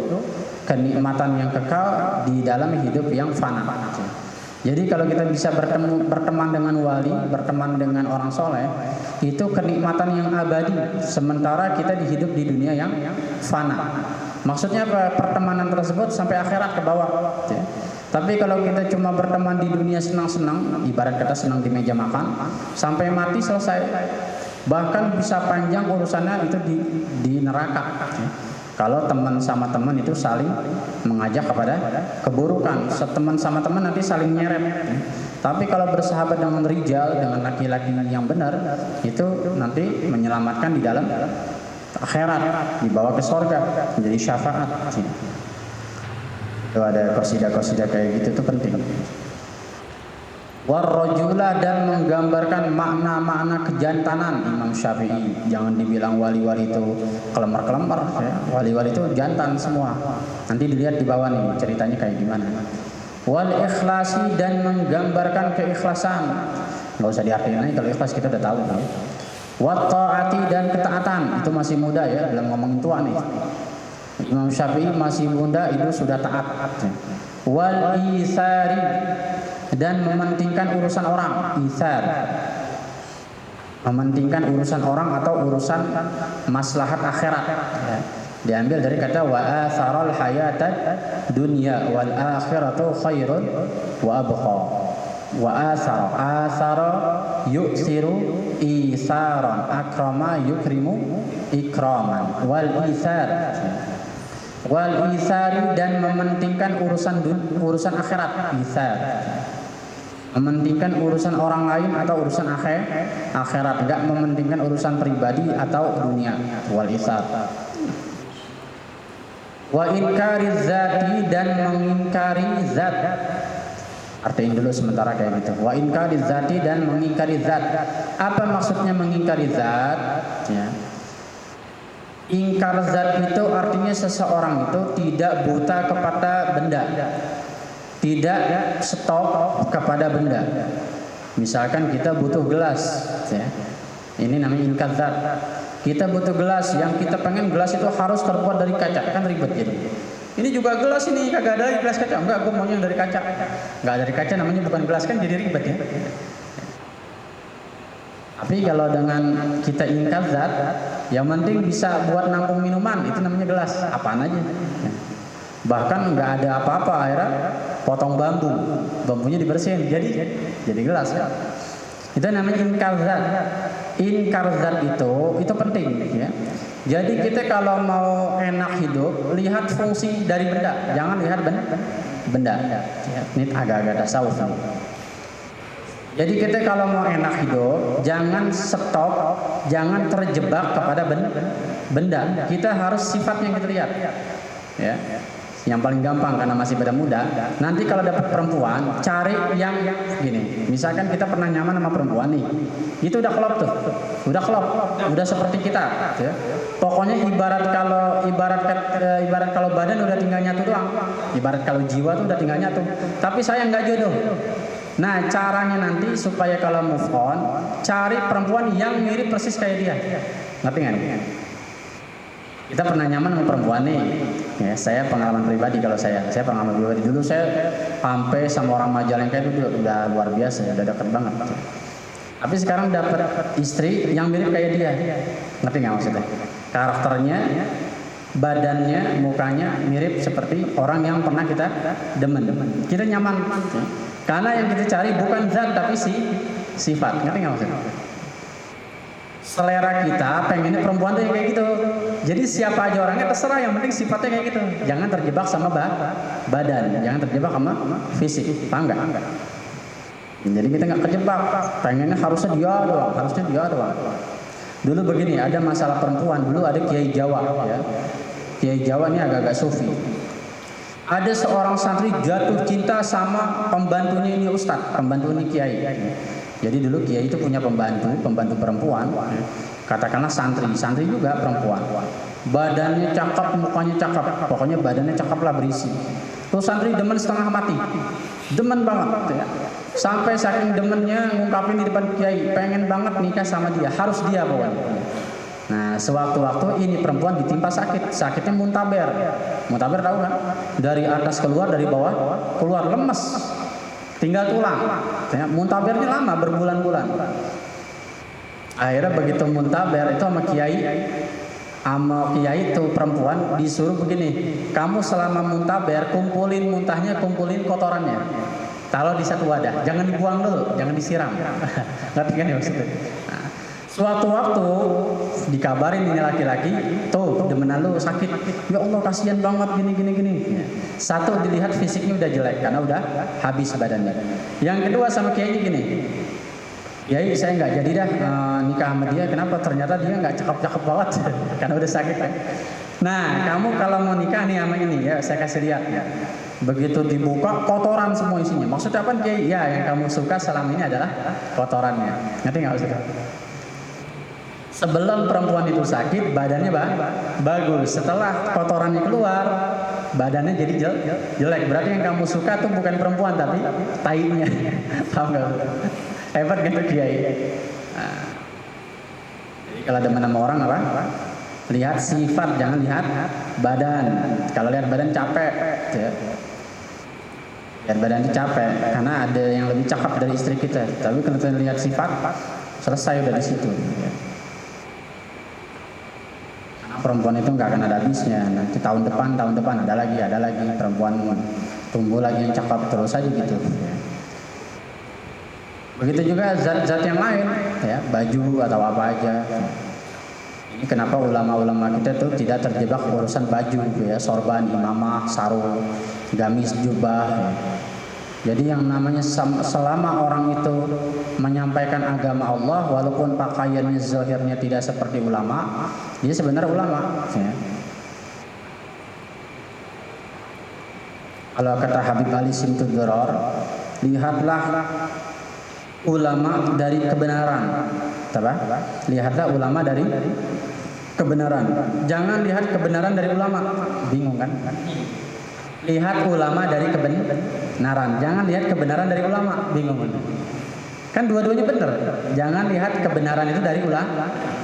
kenikmatan yang kekal di dalam hidup yang fana. Jadi kalau kita bisa berteman dengan wali, berteman dengan orang soleh, itu kenikmatan yang abadi. Sementara kita hidup di dunia yang fana. Maksudnya apa? Pertemanan tersebut sampai akhirat ke bawah. Tapi kalau kita cuma berteman di dunia senang-senang, ibarat kita senang di meja makan, sampai mati selesai. Bahkan bisa panjang urusannya itu di neraka. Kalau teman sama teman itu saling mengajak kepada keburukan, seteman sama teman nanti saling nyeret. Tapi kalau bersahabat dengan rijal, dengan laki-laki yang benar, itu nanti menyelamatkan di dalam akhirat, dibawa ke surga, menjadi syafaat. Itu ada qasidah-qasidah kayak gitu, itu penting. Warrajula, dan menggambarkan makna-makna kejantanan Imam Syafi'i. Jangan dibilang wali-wali itu kelemar-kelemar, ya. Wali-wali itu jantan semua. Nanti dilihat di bawah nih ceritanya kayak gimana. Wal ikhlasi, dan menggambarkan keikhlasan. Nggak usah diartiin aja, kalau ikhlas kita udah tahu. Ya. Wat ta'ati, dan ketaatan. Itu masih muda ya, belum ngomongin tua nih. Imam Syafi'i masih muda, itu sudah taat. Wal isari, dan mementingkan urusan orang. Isar, mementingkan urusan orang atau urusan maslahat akhirat. Ya. Diambil dari kata wa atharal hayatad dunya wal akhiratu khairun wa abqa. Wa athara yu'siru isaran, akrama yukrimu ikraman. Wal isar, wal isari, dan mementingkan urusan akhirat. Isar, mementingkan urusan orang lain atau urusan akhirat, enggak mementingkan urusan pribadi atau dunia. Wal isar. Wa inkari zati, dan mengingkari zat. Artiin dulu sementara kayak gitu. Wa inkari zati, dan mengingkari zat. Apa maksudnya mengingkari zat? Ya. Ingkar zat itu artinya seseorang itu tidak buta kepada benda, tidak stop kepada benda. Misalkan kita butuh gelas, ya. Ini namanya ingkar zat. Kita butuh gelas, yang kita pengen gelas itu harus terbuat dari kaca, kan ribet jadi. Ini juga gelas, ini kagak ada gelas kaca. Enggak, gue maunya yang dari kaca. Enggak dari kaca, namanya bukan gelas, kan jadi ribet ya. Tapi kalau dengan kita ingkar zat, yang penting bisa buat nampung minuman, itu namanya gelas, apaan aja. Bahkan nggak ada apa-apa, akhirnya potong bambunya dibersihin, jadi gelas. Ya. Itu namanya ingkar zat. Ingkar zat itu penting, ya. Jadi kita kalau mau enak hidup, lihat fungsi dari benda, jangan lihat benda. Ya. Ini agak-agak tasawuf. Jadi kita kalau mau enak hidup, jangan stop, jangan terjebak kepada benda. Kita harus sifatnya yang kita lihat. Ya. Yang paling gampang karena masih pada muda. Nanti kalau dapat perempuan, cari yang gini. Misalkan kita pernah nyaman sama perempuan nih, itu udah klop tuh, udah seperti kita. Ya. Pokoknya ibarat kalau badan udah tinggal nyatu doang. Ibarat kalau jiwa tuh udah tinggal nyatu. Tapi saya nggak jodoh. Nah, caranya nanti supaya kalau move on, cari perempuan yang mirip persis kayak dia. Ngerti nggak? Kita pernah nyaman sama perempuan nih. Ya, saya pengalaman pribadi, kalau saya pengalaman pribadi dulu, saya sampai sama orang Majalengka itu udah luar biasa, udah deket banget. Tapi sekarang dapat istri yang mirip kayak dia. Ngerti nggak maksudnya? Karakternya, badannya, mukanya mirip seperti orang yang pernah kita demen. Kita nyaman. Karena yang kita cari bukan zat tapi sifat. Ngerti nggak maksudnya? Selera kita pengennya perempuan tuh yang kayak gitu. Jadi siapa aja orangnya terserah, yang penting sifatnya kayak gitu. Jangan terjebak sama badan, jangan terjebak sama fisik. Paham nggak? Jadi kita nggak terjebak. Pengennya harusnya dia doang. Dulu begini, ada masalah perempuan. Dulu ada Kiai Jawa, ya. Kiai Jawa ini agak-agak sufi. Ada seorang santri jatuh cinta sama pembantunya ini ustadz, pembantu ini kiai. Jadi dulu kiai itu punya pembantu perempuan, katakanlah santri juga perempuan. badannya cakep, mukanya cakep, pokoknya badannya cakep lah, berisi. Tuh santri demen setengah mati, demen banget ya. Sampai saking demennya ngungkapin di depan kiai, pengen banget nikah sama dia, harus dia pokoknya. Nah, sewaktu-waktu ini perempuan ditimpa sakit, sakitnya muntaber. Muntaber tahu kan? Dari atas keluar, dari bawah keluar, lemes, tinggal tulang. Ya, muntabernya lama, berbulan-bulan. Akhirnya begitu muntaber itu sama kiai itu perempuan disuruh begini, kamu selama muntaber kumpulin muntahnya, kumpulin kotorannya, taruh di satu wadah, jangan dibuang dulu, jangan disiram. Ngerti kan ya maksudnya? Nah, suatu waktu dikabarin ini laki-laki, tuh demenan lu sakit, ya Allah kasihan banget gini. Satu, dilihat fisiknya udah jelek karena udah habis badannya. Yang kedua sama kiai gini, kiai saya nggak jadi dah nikah sama dia, kenapa? Ternyata dia nggak cakep-cakep banget karena udah sakit kan. Nah, kamu kalau mau nikah nih sama ini ya, saya kasih lihat ya. Begitu dibuka kotoran semua isinya. Maksudnya apa kiai? Ya, yang kamu suka selama ini adalah kotorannya. Ngerti nggak maksudnya? Sebelum perempuan itu sakit, badannya bagus. Setelah kotorannya keluar, badannya jadi jelek. Berarti yang kamu suka tuh bukan perempuan tapi tainya. Paham nggak? Hebat gitu kiai. Nah, jadi kalau demen sama orang apa? Lihat sifat, jangan lihat badan. Kalau lihat badan capek, ya. Lihat badan capek, karena ada yang lebih cakep dari istri kita. Tapi kalau kita lihat sifat, selesai udah di situ. Ya. Perempuan itu nggak akan ada habisnya. Nanti tahun depan ada lagi perempuan tumbuh lagi yang cakep terus aja gitu. Ya. Begitu juga zat-zat yang lain, ya, baju atau apa aja. Ini kenapa ulama-ulama kita tuh tidak terjebak urusan baju, ya, sorban, imamah, sarung, gamis, jubah. Ya. Jadi yang namanya selama orang itu menyampaikan agama Allah, walaupun pakaiannya zahirnya tidak seperti ulama, dia sebenarnya ulama. Ya. Kalau kata Habib Ali Simtud Duror, lihatlah ulama dari kebenaran. Apa? Lihatlah ulama dari kebenaran. Jangan lihat kebenaran dari ulama. Bingung kan? Lihat ulama dari kebenaran. Jangan lihat kebenaran dari ulama. Bingung kan? Kan dua-duanya benar. Jangan lihat kebenaran itu dari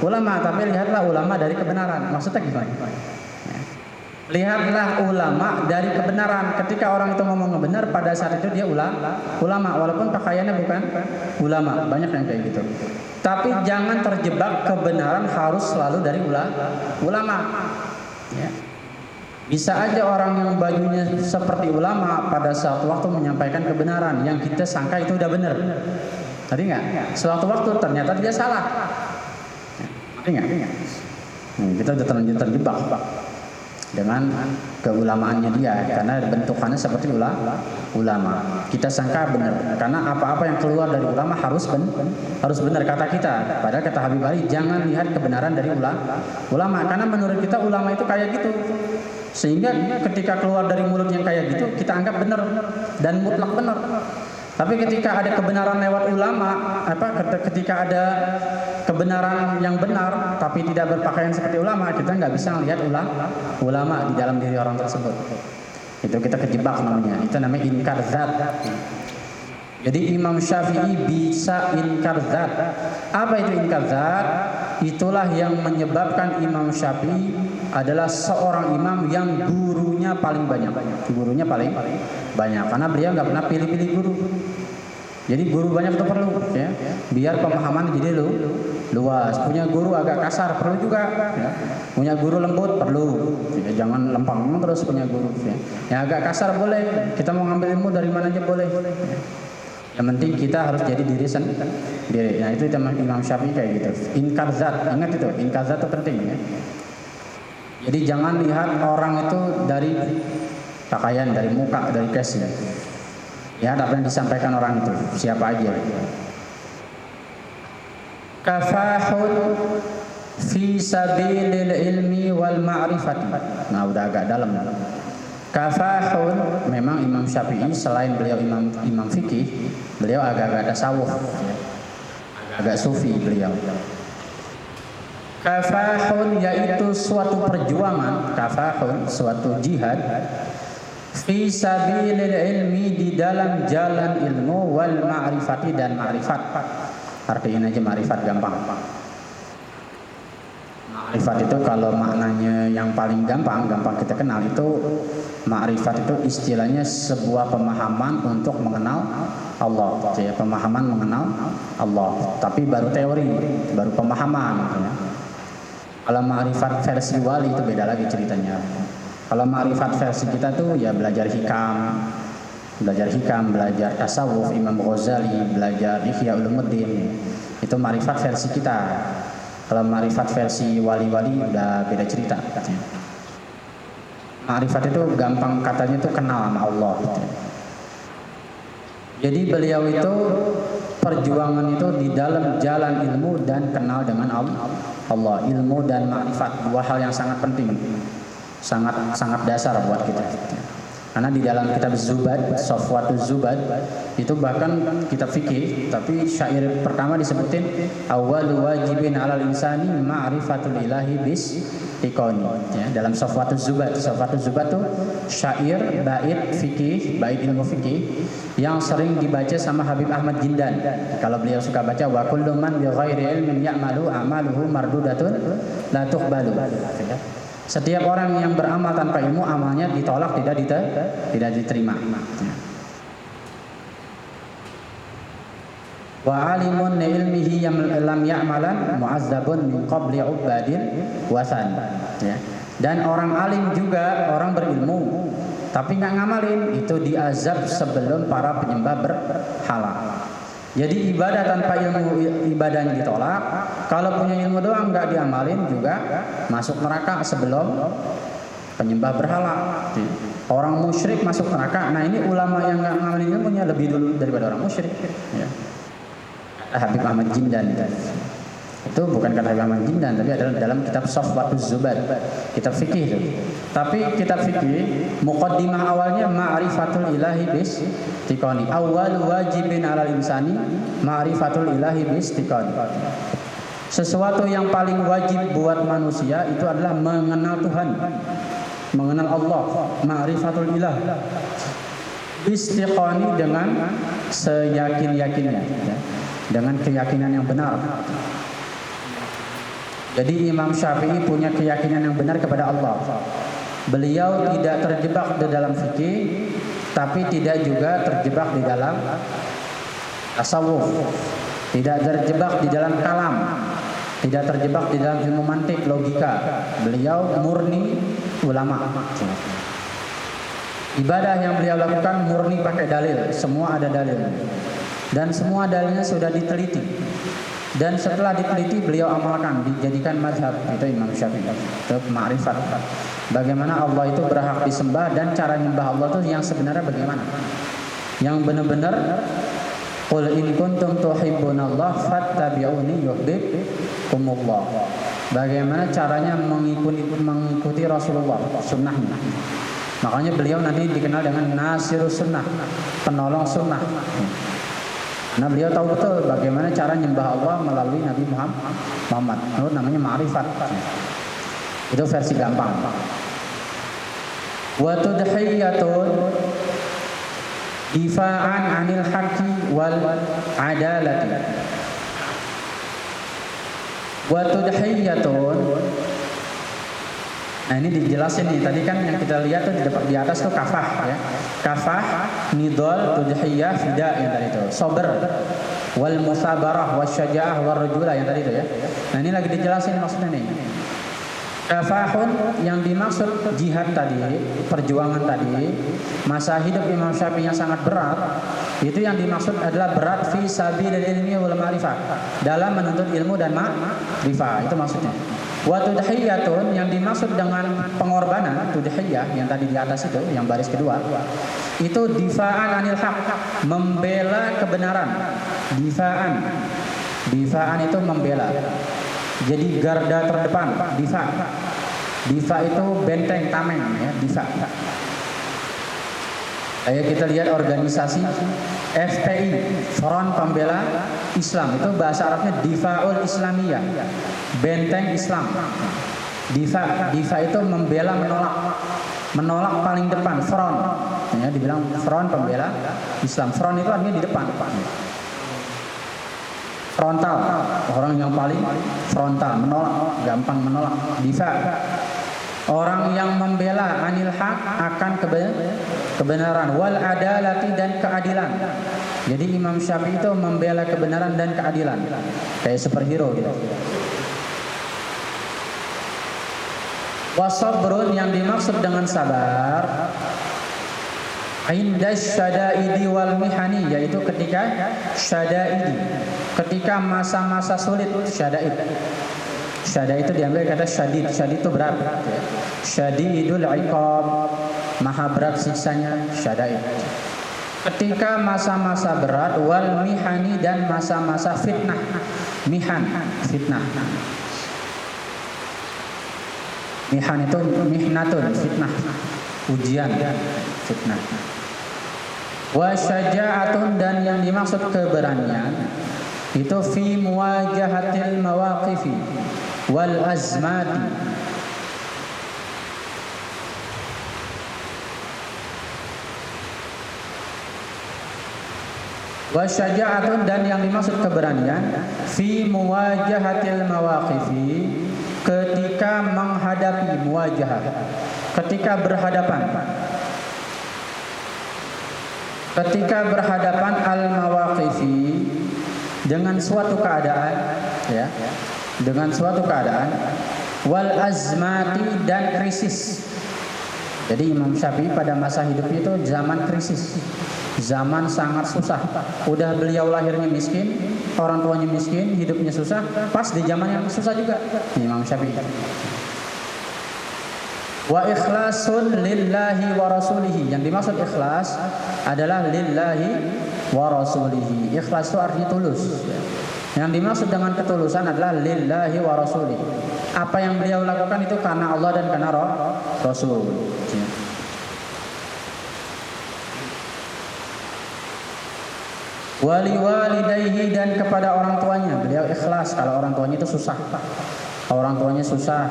ulama, tapi lihatlah ulama dari kebenaran. Maksudnya gimana? Lihatlah ulama dari kebenaran. Ketika orang itu ngomong benar, pada saat itu dia ulama, walaupun pakaiannya bukan ulama. Banyak yang kayak gitu. Tapi jangan terjebak kebenaran harus selalu dari ulama. Ya. Bisa aja orang yang bajunya seperti ulama pada saat waktu menyampaikan kebenaran yang kita sangka itu udah benar. Tadi nggak? Suatu waktu ternyata dia salah. Tadi nggak? Kita udah terlanjur terjebak dengan keulamaannya dia, karena bentukannya seperti ulama. Kita sangka benar, karena apa-apa yang keluar dari ulama harus benar kata kita. Padahal kata Habib Ali, jangan lihat kebenaran dari ulama, karena menurut kita ulama itu kayak gitu. Sehingga ketika keluar dari mulut yang kayak gitu, kita anggap benar dan mutlak benar. Tapi ketika ada kebenaran lewat ulama, ketika ada kebenaran yang benar tapi tidak berpakaian seperti ulama, kita nggak bisa melihat ulama di dalam diri orang tersebut. Itu kita kejebak namanya. Itu namanya inkar zat. Jadi Imam Syafi'i bisa inkar zat. Apa itu inkar zat? Itulah yang menyebabkan Imam Syafi'i adalah seorang imam yang gurunya paling banyak. Gurunya paling banyak karena beliau nggak pernah pilih-pilih guru. Jadi guru banyak itu perlu, ya. Biar pemahaman jadi luas. Punya guru agak kasar perlu juga, ya. Punya guru lembut perlu, ya. Jangan lempang terus punya guru, ya. Yang agak kasar boleh. Kita mau ngambil ilmu dari mana aja boleh, ya. Yang penting kita harus jadi diri sendiri. Nah itu Imam Syafi'i kayak gitu. Inkar zat, ingat itu. Inkar zat itu penting, ya. Jadi jangan lihat orang itu dari pakaian, dari muka, dari case, ya. Ya, apa yang disampaikan orang itu, siapa aja. Kafahun fi sabilil ilmi wal ma'rifati. Nah, udah agak dalam. Kafahun, memang Imam Syafi'i selain beliau imam fikih, beliau agak tasawuf, agak sufi beliau. Kafahun yaitu suatu perjuangan, kafahun suatu jihad, fi sabilil ilmi di dalam jalan ilmu, wal ma'rifati dan ma'rifat. Artinya aja ma'rifat gampang. Ma'rifat itu kalau maknanya yang paling gampang kita kenal itu, ma'rifat itu istilahnya sebuah pemahaman untuk mengenal Allah, ya, pemahaman mengenal Allah. Tapi baru teori, baru pemahaman. Ya. Kalau ma'rifat versi wali itu beda lagi ceritanya. Kalau ma'rifat versi kita tuh ya belajar hikam, belajar tasawuf Imam Ghazali, belajar Ihya Ulumuddin. Itu ma'rifat versi kita. Kalau ma'rifat versi wali-wali udah beda cerita. Ma'rifat itu gampang katanya tuh kenal sama Allah. Jadi beliau itu perjuangan itu di dalam jalan ilmu dan kenal dengan Allah. Ilmu dan ma'rifat, dua hal yang sangat penting, sangat dasar buat kita. Karena di dalam kitab Zubad, Safwatuz Zubad, itu bahkan kitab fikih, tapi syair pertama disebutin awwalu wajibin 'alal insani ma'rifatul ilahi bis tiqoni. Ya, dalam Safwatuz Zubad tuh syair bait fikih, bait ilmu fikih yang sering dibaca sama Habib Ahmad Jindan. Kalau beliau suka baca wa kullu man bi ghairi ilmin ya'malu a'maluhu mardudatun la tuqbalu. Setiap orang yang beramal tanpa ilmu, amalnya ditolak, tidak diterima. Wa alimun ilmihi lam ya'malan mu'azzabun min qabli ubadin wasan. Ya. Dan orang alim juga orang berilmu tapi nggak ngamalin, itu diazab sebelum para penyembah berhala. Jadi ibadah tanpa ilmu, ibadahnya ditolak. Kalau punya ilmu doang nggak diamalin juga masuk neraka sebelum penyembah berhala. Orang musyrik masuk neraka. Nah ini ulama yang nggak ngamalin ilmunya lebih dulu daripada orang musyrik. Ya. Habib Ahmad Jindan itu bukan kata Habib Ahmad Jindan, tapi adalah dalam kitab Safwatuz Zubad, kitab fikih itu. Tapi kitab fikih muqaddimah awalnya ma'rifatul ilahi bis tiqoni. Awwal wajibin 'alal insani ma'rifatul ilahi bis tiqoni. Sesuatu yang paling wajib buat manusia itu adalah mengenal Tuhan, mengenal Allah, ma'rifatul ilah bis tiqoni dengan seyakin-yakinnya, ya, dengan keyakinan yang benar. Jadi Imam Syafi'i punya keyakinan yang benar kepada Allah. Beliau tidak terjebak di dalam fikih, tapi tidak juga terjebak di dalam tasawuf, tidak terjebak di dalam kalam, tidak terjebak di dalam ilmu mantik, logika. Beliau murni ulama. Ibadah yang beliau lakukan murni pakai dalil, semua ada dalil. Dan semua dalilnya sudah diteliti. Dan setelah diteliti beliau amalkan, dijadikan mazhab. Itu Imam Syafi'i. Itu ma'rifat. Bagaimana Allah itu berhak disembah dan cara nyembah Allah itu yang sebenarnya bagaimana? Yang benar-benar qul in kuntum tuhibbunallah fattabi'uni yuhibbukumullah. Bagaimana caranya mengikuti Rasulullah, sunnahnya. Makanya beliau nanti dikenal dengan Nasirus Sunnah, penolong sunnah. Karena beliau tahu betul bagaimana cara nyembah Allah melalui Nabi Muhammad. Itu namanya ma'rifat. Itu versi gampang. Wa tudhiyatun difa'an 'anil haqqi wal 'adalati. Wa tudhiyatun. Nah ini dijelasin nih, tadi kan yang kita lihat tuh di atas tuh kafah, ya. Kafah, nidol, tudhiyah, fida yang tadi itu. Sober, wal musabarah, wasyaja'ah, warrujulah yang tadi itu ya. Nah ini lagi dijelasin maksudnya nih. Kafahun yang dimaksud jihad tadi, perjuangan tadi, masa hidup Imam Syafi'i yang sangat berat, itu yang dimaksud adalah berat fi sabilil ilmi wal ma'rifah, dalam menuntut ilmu dan ma'rifah, itu maksudnya. Wa tudhiyatun yang dimaksud dengan pengorbanan, tudhiyah yang tadi di atas itu, yang baris kedua, itu difa'an anil haq, membela kebenaran. Difa'an itu membela. Jadi garda terdepan, difa. Difa itu benteng tameng, ya, difa. Kayak kita lihat organisasi FPI, Front Pembela Islam, itu bahasa Arabnya Difa'ul Islamiyah, benteng Islam. Difa itu membela, menolak paling depan, front. Ya, dibilang Front Pembela Islam. Front itu artinya di depan. Frontal, orang yang paling frontal, menolak, gampang menolak. Difa, orang yang membela anil haq, akan kebenaran, wal adalati, dan keadilan. Jadi Imam Syafi'i itu membela kebenaran dan keadilan, kayak superhero gitu. Wasabrun, yang dimaksud dengan sabar, indas syada'idi wal mihani, yaitu ketika syada'idi, ketika masa-masa sulit. Syada'id itu diambil kata syadid. Syadid itu berat. Syadidul iqab, maha berat siksanya, syada'id. Ketika masa-masa berat, wal mihani, dan masa-masa fitnah. Mihan, fitnah. Mihan itu mihnatun, fitnah, ujian, fitnah. Wa syaja'atun, dan yang dimaksud keberanian itu fi muwajahatil mawaqifi wal azmati. Wa syaja'atun, dan yang dimaksud keberanian fi muwajahatil mawaqifi, ketika menghadapi, muwajahah, ketika berhadapan. Ketika berhadapan al-mawaqifi, dengan suatu keadaan, ya, dengan suatu keadaan, wal azmati, dan krisis. Jadi Imam Syafi'i pada masa hidupnya itu zaman krisis, zaman sangat susah. Udah beliau lahirnya miskin, orang tuanya miskin, hidupnya susah, pas di zaman yang susah juga Imam Syafi'i. Wa ikhlasun lillahi wa rasulihi, yang dimaksud ikhlas adalah lillahi wa rasulihi. Ikhlas itu artinya tulus. Yang dimaksud dengan ketulusan adalah lillahi wa rasulihi. Apa yang beliau lakukan itu karena Allah dan karena Rasul. Wali walidayhi, dan kepada orang tuanya beliau ikhlas. Kalau orang tuanya itu susah, orang tuanya susah,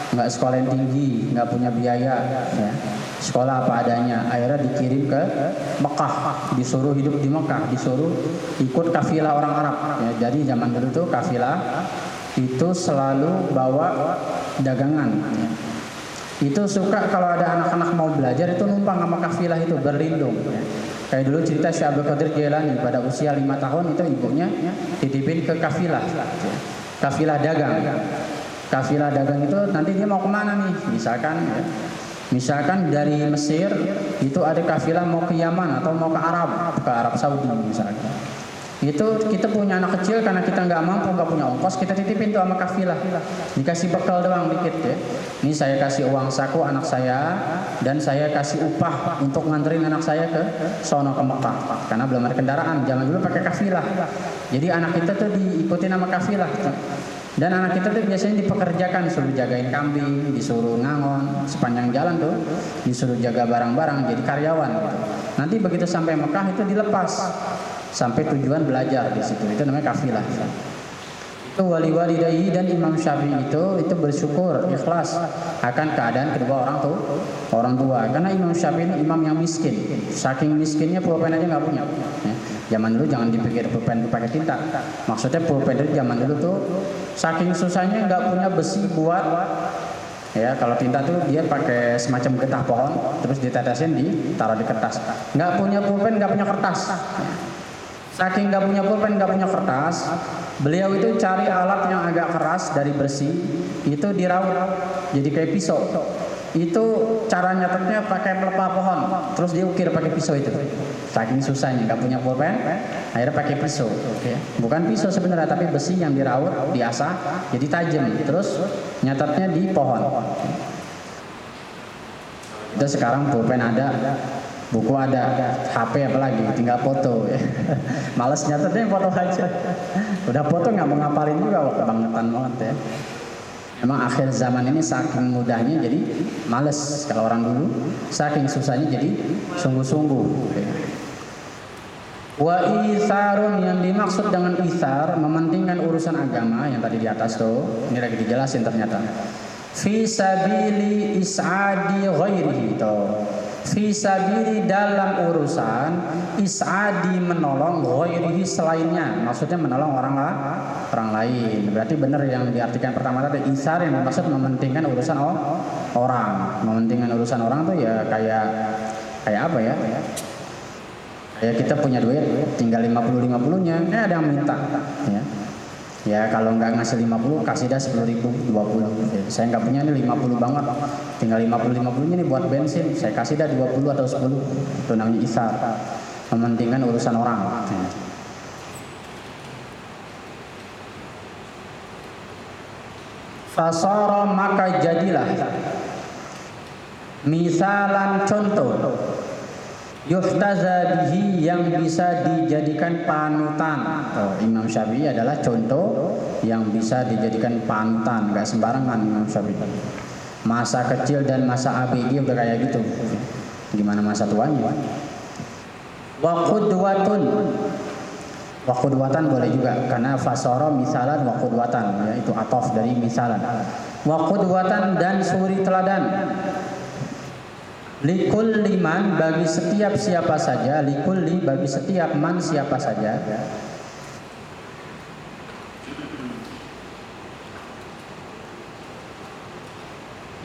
nggak sekolah yang tinggi, nggak punya biaya, ya, sekolah apa adanya, akhirnya dikirim ke Mekah, disuruh hidup di Mekah, disuruh ikut kafilah orang Arab, ya. Jadi zaman dulu tuh kafilah itu selalu bawa dagangan, ya. Itu suka kalau ada anak-anak mau belajar itu numpang sama kafilah itu, berlindung, ya. Kayak dulu cerita Syekh Abdul Qadir Jailani, pada usia 5 tahun itu ibunya titipin ke kafilah, ya. Kafilah dagang. Kafilah dagang itu nanti dia mau kemana nih? Misalkan dari Mesir itu ada kafilah mau ke Yaman atau mau ke Arab Saudi misalkan. Itu kita punya anak kecil, karena kita nggak mampu, nggak punya ongkos, kita titipin tuh sama kafilah, dikasih bekal doang dikit, ya. Ini saya kasih uang saku anak saya, dan saya kasih upah untuk nganterin anak saya ke sono ke Mekah, karena belum ada kendaraan. Zaman dulu pakai kafilah. Jadi anak kita tuh diikutin sama kafilah. Dan anak kita tuh biasanya dipekerjakan, suruh jagain kambing, disuruh ngangon sepanjang jalan tuh, disuruh jaga barang-barang, jadi karyawan gitu. Nanti begitu sampai Mekah itu dilepas sampai tujuan belajar di situ. Itu namanya kafilah. Itu wali walidayhi, dan Imam Syafi'i itu bersyukur, ikhlas akan keadaan kedua orang tua. Karena Imam Syafi'i ini imam yang miskin, saking miskinnya pulpen aja nggak punya. Ya. Zaman dulu jangan dipikir pulpen itu pakai tinta. Maksudnya pulpen itu zaman dulu tuh saking susahnya nggak punya besi buat, ya, kalau tinta tuh dia pakai semacam getah pohon, terus ditetesin, ditaruh di kertas. Nggak punya pulpen, nggak punya kertas. Saking nggak punya pulpen, nggak punya kertas, beliau itu cari alat yang agak keras dari besi, itu diraut jadi kayak pisau. Itu cara nyatetnya pakai pelepah pohon, terus dia ukir pakai pisau itu. Saking susahnya, nggak punya pulpen, akhirnya pakai pisau. Okay. Bukan pisau sebenarnya, tapi besi yang diraut, diasah, jadi tajam. Terus nyatetnya di pohon. Itu sekarang pulpen ada, buku ada, HP apalagi, tinggal foto. Males nyatetnya foto aja. Udah foto nggak mau ngapalin juga, kebangetan banget ya. Emang akhir zaman ini saking mudahnya jadi males. Kalau orang dulu saking susahnya jadi sungguh-sungguh. Wa isarun, yang dimaksud dengan isar mementingkan urusan agama yang tadi di atas tuh. Ini lagi dijelasin ternyata. Fi sabili is'adi ghairihi tuh. Fi sabili, dalam urusan is'adi, menolong ghairihi, selainnya. Maksudnya menolong orang lain. Berarti benar yang diartikan pertama tadi, isar yang dimaksud mementingkan urusan orang. Mementingkan urusan orang tuh ya kayak apa ya? Kayak kita punya duit tinggal 50-50-nya, ada yang minta ya. Ya kalau nggak ngasih 50, kasih dah 10.000, 20. Ya, saya nggak punya ini 50 banget, tinggal 50-50-nya nih buat bensin, saya kasih dah 20 atau 10. Itu namanya isar, mementingkan urusan orang ya. Fasara, maka jadilah, misalan, contoh, yuhtaza bihi, yang bisa dijadikan panutan. Imam Syafi'i adalah contoh yang bisa dijadikan panutan, nggak sembarangan Imam Syafi'i. Masa kecil dan masa ABG udah kayak gitu, gimana masa tuanya? Wa qudwatun, wa qudwatan boleh juga karena fasara misalan wa qudwatan, ya, itu atof dari misalan. Wa qudwatan, dan suri teladan. Likulli man, bagi setiap siapa saja, likulli, bagi setiap man, siapa saja.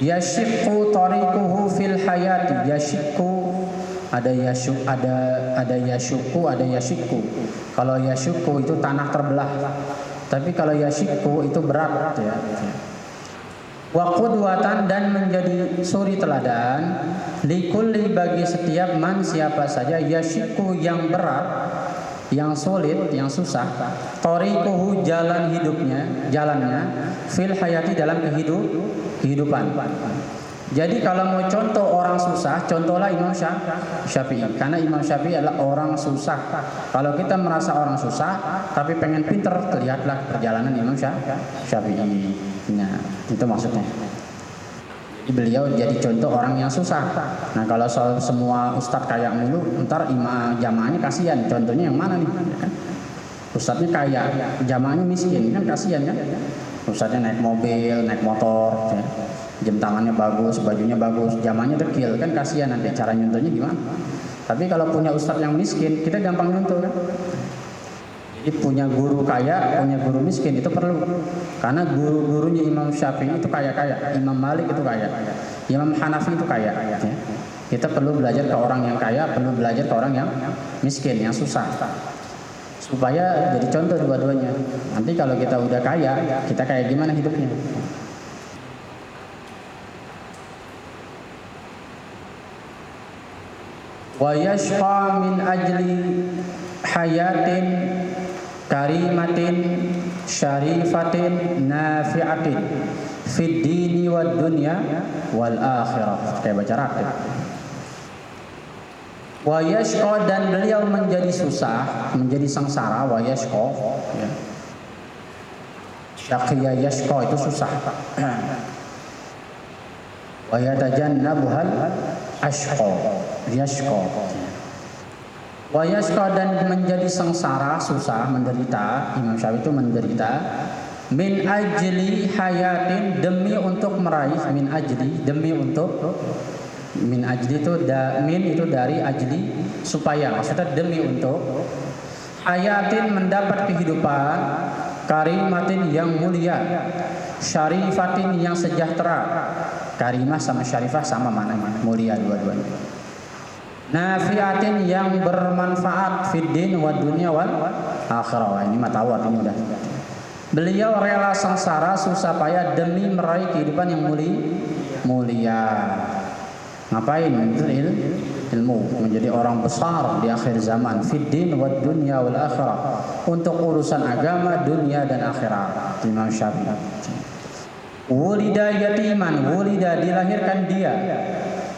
Yashikku tariquhu fil hayati. Yashikku, ada yashuk, ada yashuku, ada yashikku. Kalau yashukku itu tanah terbelah, tapi kalau yashikku itu berat ya. Wa qudwatan, dan menjadi suri teladan, likulli, bagi setiap man, siapa saja, yashiku, yang berat, yang sulit, yang susah, tariquhu, jalan hidupnya, jalannya, fil hayati, dalam kehidupan. Jadi kalau mau contoh orang susah, contohlah Imam Syafi'i, karena Imam Syafi'i adalah orang susah. Kalau kita merasa orang susah tapi pengen pinter, lihatlah perjalanan Imam Syafi'i. Nah, itu maksudnya. Jadi beliau jadi contoh orang yang susah. Nah, kalau semua ustadz kayak mulu, ntar jamaahnya kasihan. Contohnya yang mana nih? Ustadznya kaya, jamaahnya miskin, kan kasihan kan? Ustadznya naik mobil, naik motor, ya. Jam tangannya bagus, bajunya bagus, jamaahnya dekil, kan kasihan, nanti cara nyontohnya gimana? Tapi kalau punya ustadz yang miskin, kita gampang nyontoh kan? Jadi punya guru kaya, punya guru miskin itu perlu. Karena guru-gurunya Imam Syafi'i itu kaya-kaya, Imam Malik itu kaya, Imam Hanafi itu kaya. Ya. Kita perlu belajar ke orang yang kaya, perlu belajar ke orang yang miskin, yang susah. Supaya jadi contoh dua-duanya. Nanti kalau kita udah kaya, kita kayak gimana hidupnya? Wa yashqa min ajli hayatin karimatin syarifatin nafi'atin fid dini wad dunya wal akhirah. Kayak baca ratib. Wa yashqa, dan beliau menjadi susah, menjadi sengsara. Wa yashqa, ya. Syaqiya yashqa itu susah. Wa yatajannabuhal ashqa, yashqa. Wa yashqa, dan menjadi sengsara, susah, menderita. Imam Syafi'i itu menderita. Min ajli hayatin, demi untuk meraih, min ajli, demi untuk. Min ajli itu min itu dari ajli, supaya, maksudnya demi untuk. Hayatin, mendapat kehidupan. Karimatin, yang mulia. Syarifatin, yang sejahtera. Karimah sama syarifah sama mana, mulia dua-duanya. Nafiatin, yang bermanfaat, fiddin wa dunya wal akhirah. Ini matawat, ini udah. Beliau rela sengsara, susah payah demi meraih kehidupan yang mulia. Ngapain? Ilmu, menjadi orang besar di akhir zaman, fiddin wa dunya wal akhirah, untuk urusan agama, dunia dan akhirat. Imam Syafi'i. Wulida yatiman, wulida, dilahirkan dia.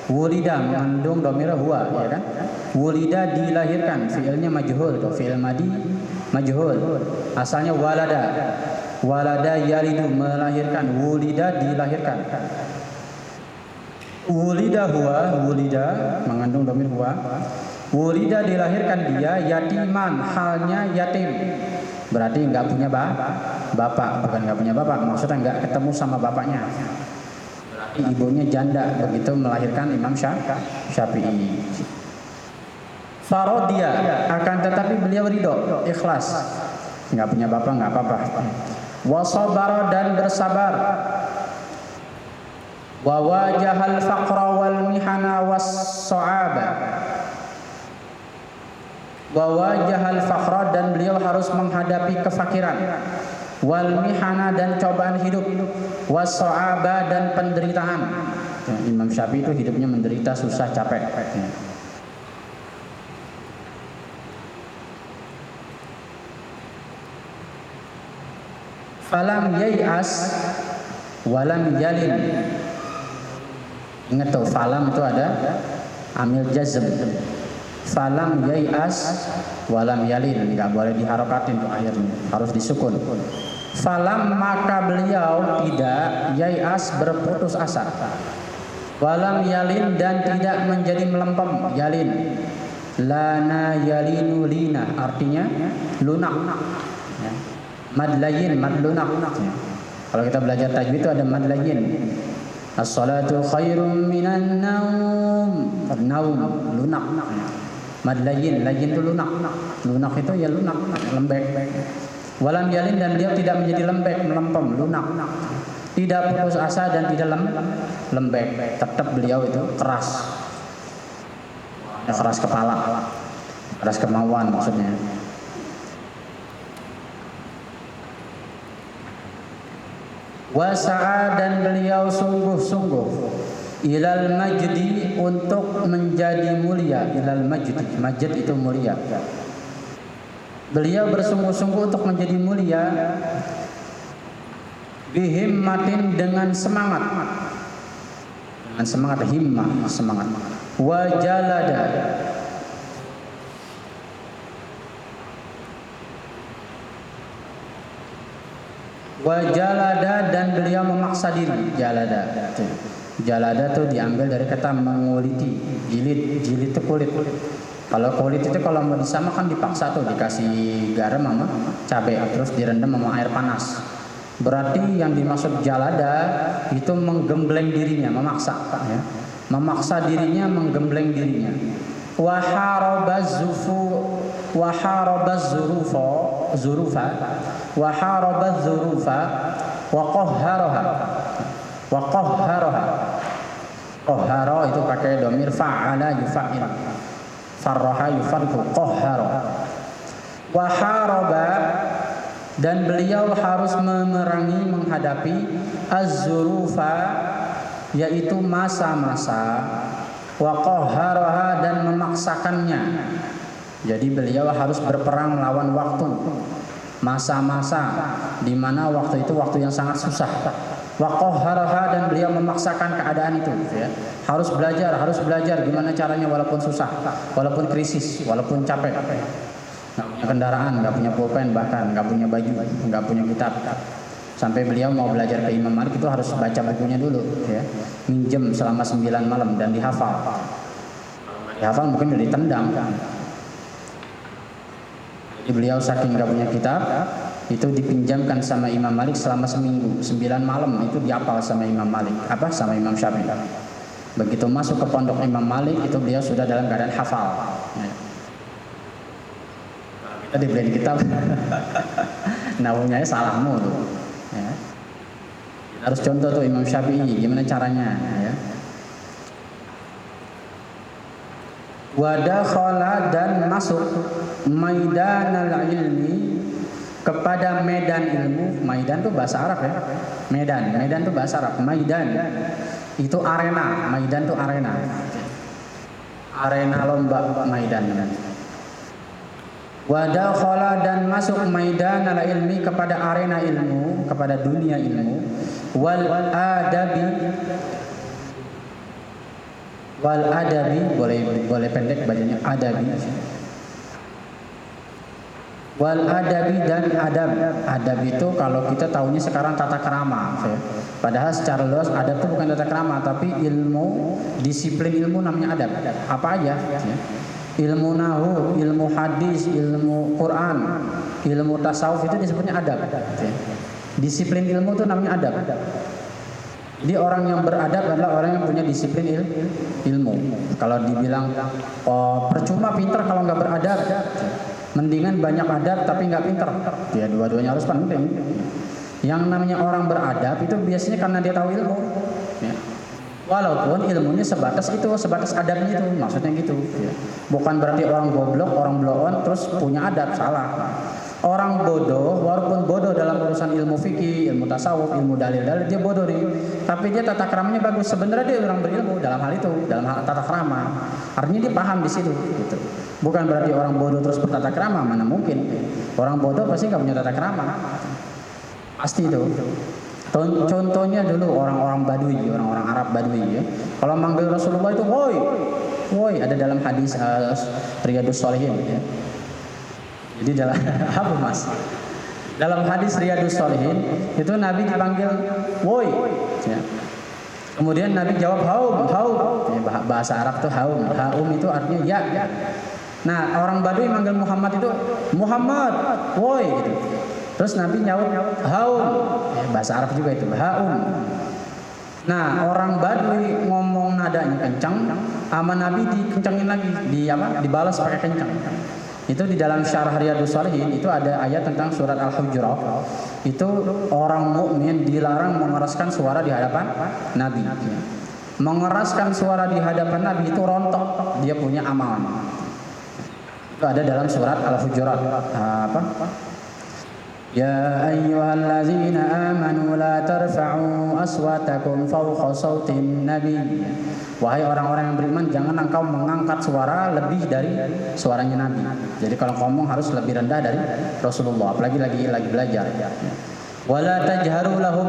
Wulida mengandung dhamir huwa, ya kan? Wulida, dilahirkan, fiilnya majhul, fiil madi majhul. Asalnya walada. Walada yalidu, melahirkan. Wulida, dilahirkan. Wulida huwa, wulida mengandung dhamir huwa. Wulida dilahirkan dia yatiman, halnya yatim. Berarti nggak punya bapak, bukan nggak punya bapak, maksudnya nggak ketemu sama bapaknya. Berarti ibunya janda, begitu melahirkan Imam Syafi'i. Farodia, akan tetapi beliau ridho, ikhlas. Nggak punya bapak nggak apa-apa. Wasabara, dan bersabar. Wa wajahal faqra wal mihana was so'aba. Wa wajahal faqra, dan beliau harus menghadapi kefakiran. Wal mihana, dan cobaan hidup. Was so'aba, dan penderitaan. Imam Syafi'i itu hidupnya menderita, susah, capek. Falam yai'as walam yalin. Ingat tuh, falam itu ada amil jazm. Falam yai'as walam yalin, nggak boleh diharokatin tuh akhirnya, harus disukun. Falam, maka beliau tidak yai'as, berputus asa. Walam yalin, dan tidak menjadi melempem, yalin. Lana yalinu lina, artinya lunak. Ya. Madlayin, madlunak. Ya. Kalau kita belajar tajwid itu ada madlayin. As-salatu khairum minan naum. Naum, lunak. Madlayin, layin itu lunak. Lunak itu ya lunak, lembek. Walam yalin, dan dia tidak menjadi lembek, melempem, lunak. Tidak putus asa dan tidak lembek. Tetap beliau itu keras. Keras kepala. Keras kemauan maksudnya. Wasa'a, dan beliau sungguh-sungguh ilal majdi, untuk menjadi mulia. Ilal majdi, majd itu mulia. Beliau bersungguh-sungguh untuk menjadi mulia. Bihimmatin, dengan semangat. Dengan semangat, himmah, semangat. Wajalada, wajalada, dan beliau memaksa diri. Jalada tuh diambil dari kata menguliti. Jilid itu kulit. Kalau kulit itu kalau mau disamakan dipaksa tuh, dikasih garam sama cabai, terus direndam sama air panas. Berarti yang dimaksud jalada itu menggembleng dirinya, memaksa. Ya. Memaksa dirinya, menggembleng dirinya. Waharabaz zurufa wa harabaz zurufa wa qahharaha. Qahhara itu pakai dhamir fa'ala yufa'il, farraha yufarriqu, qahhara. Wa haraba, dan beliau harus memerangi, menghadapi az-zurufa, yaitu masa-masa. Wa qahharaha, dan memaksakannya. Jadi beliau harus berperang melawan waktu, masa-masa di mana waktu itu waktu yang sangat susah. Wa qahharaha, dan beliau memaksakan keadaan itu, ya. Harus belajar gimana caranya walaupun susah, walaupun krisis, walaupun capek. Nggak punya kendaraan, nggak punya pulpen, bahkan nggak punya baju, nggak punya kitab. Sampai beliau mau belajar ke Imam Malik itu harus baca bukunya dulu, ya. Minjem selama 9 malam dan dihafal. Dihafal mungkin udah ditendang. Jadi beliau saking nggak punya kitab, itu dipinjamkan sama Imam Malik selama seminggu, 9 malam itu dihafal sama Imam Malik, sama Imam Syafi'i. Begitu masuk ke pondok Imam Malik itu beliau sudah dalam keadaan hafal. Ya. Kita dibeli kitab, nahunya salah mulu. Ya. Harus contoh tuh Imam Syafi'i, gimana caranya? Ya. Wadakhala, dan masuk maidanal ilmi, kepada medan ilmu. Maidan itu bahasa Arab, ya. Medan itu bahasa Arab. Maidan itu arena, maidan itu arena. Arena lomba maidan. Wadakhala, dan masuk maidanal ilmi, kepada arena ilmu, kepada dunia ilmu. Wal adabi, boleh pendek bacanya, adabi. Wal adabi, dan adab itu kalau kita tahunya sekarang tata krama, ya. Padahal secara luas adab itu bukan tata krama, tapi ilmu, disiplin ilmu namanya adab. Apa aja, ya. ilmu nahu, ilmu hadis, ilmu Quran, ilmu tasawuf itu disebutnya adab. Disiplin ilmu itu namanya adab. Jadi orang yang beradab adalah orang yang punya disiplin ilmu. Kalau dibilang percuma pinter kalau nggak beradab, mendingan banyak adab tapi nggak pinter. Ya dua-duanya harus penting. Yang namanya orang beradab itu biasanya karena dia tahu ilmu. Ya. Walaupun ilmunya sebatas adabnya itu, maksudnya gitu. Ya. Bukan berarti orang goblok, orang bloon terus punya adab, salah. Orang bodoh, walaupun bodoh dalam urusan ilmu fikih, ilmu tasawuf, ilmu dalil-dalil, dia bodoh nih. Tapi dia tata keramanya bagus. Sebenarnya dia orang berilmu dalam hal itu, dalam hal tata krama. Artinya dia paham di situ. Gitu. Bukan berarti orang bodoh terus bertata krama, mana mungkin. Orang bodoh pasti nggak punya tata krama. Pasti itu. Contohnya dulu orang-orang Badui, orang-orang Arab Badui ya. Kalau manggil Rasulullah itu woi, woi, ada dalam hadis Riyadhus Shalihin ya. Jadi dalam apa mas? Dalam hadis Riyadhus Shalihin itu Nabi dipanggil woi. Ya. Kemudian Nabi jawab haum, haum. Ya, bahasa Arab tuh haum, haum itu artinya ya. Nah orang Badui manggil Muhammad itu Muhammad, woi gitu. Terus Nabi jawab haum, ya, bahasa Arab juga itu haum. Nah orang Badui ngomong nadanya kencang, sama Nabi dikencangin lagi, dibalas pakai kencang. Itu di dalam syarah Riyadhus Shalihin itu ada ayat tentang surat Al-Hujurat. Itu orang mukmin dilarang mengeraskan suara di hadapan Nabi. Mengeraskan suara di hadapan Nabi itu rontok, dia punya amalan. Itu ada dalam surat Al-Hujurat. Ya ayyuhallazina amanu la tarfa'u aswatakum fawqa sautin nabi. Wahai orang-orang yang beriman, jangan engkau mengangkat suara lebih dari suaranya Nabi. Jadi kalau ngomong harus lebih rendah dari Rasulullah, apalagi lagi belajar. Wala tajharu lahum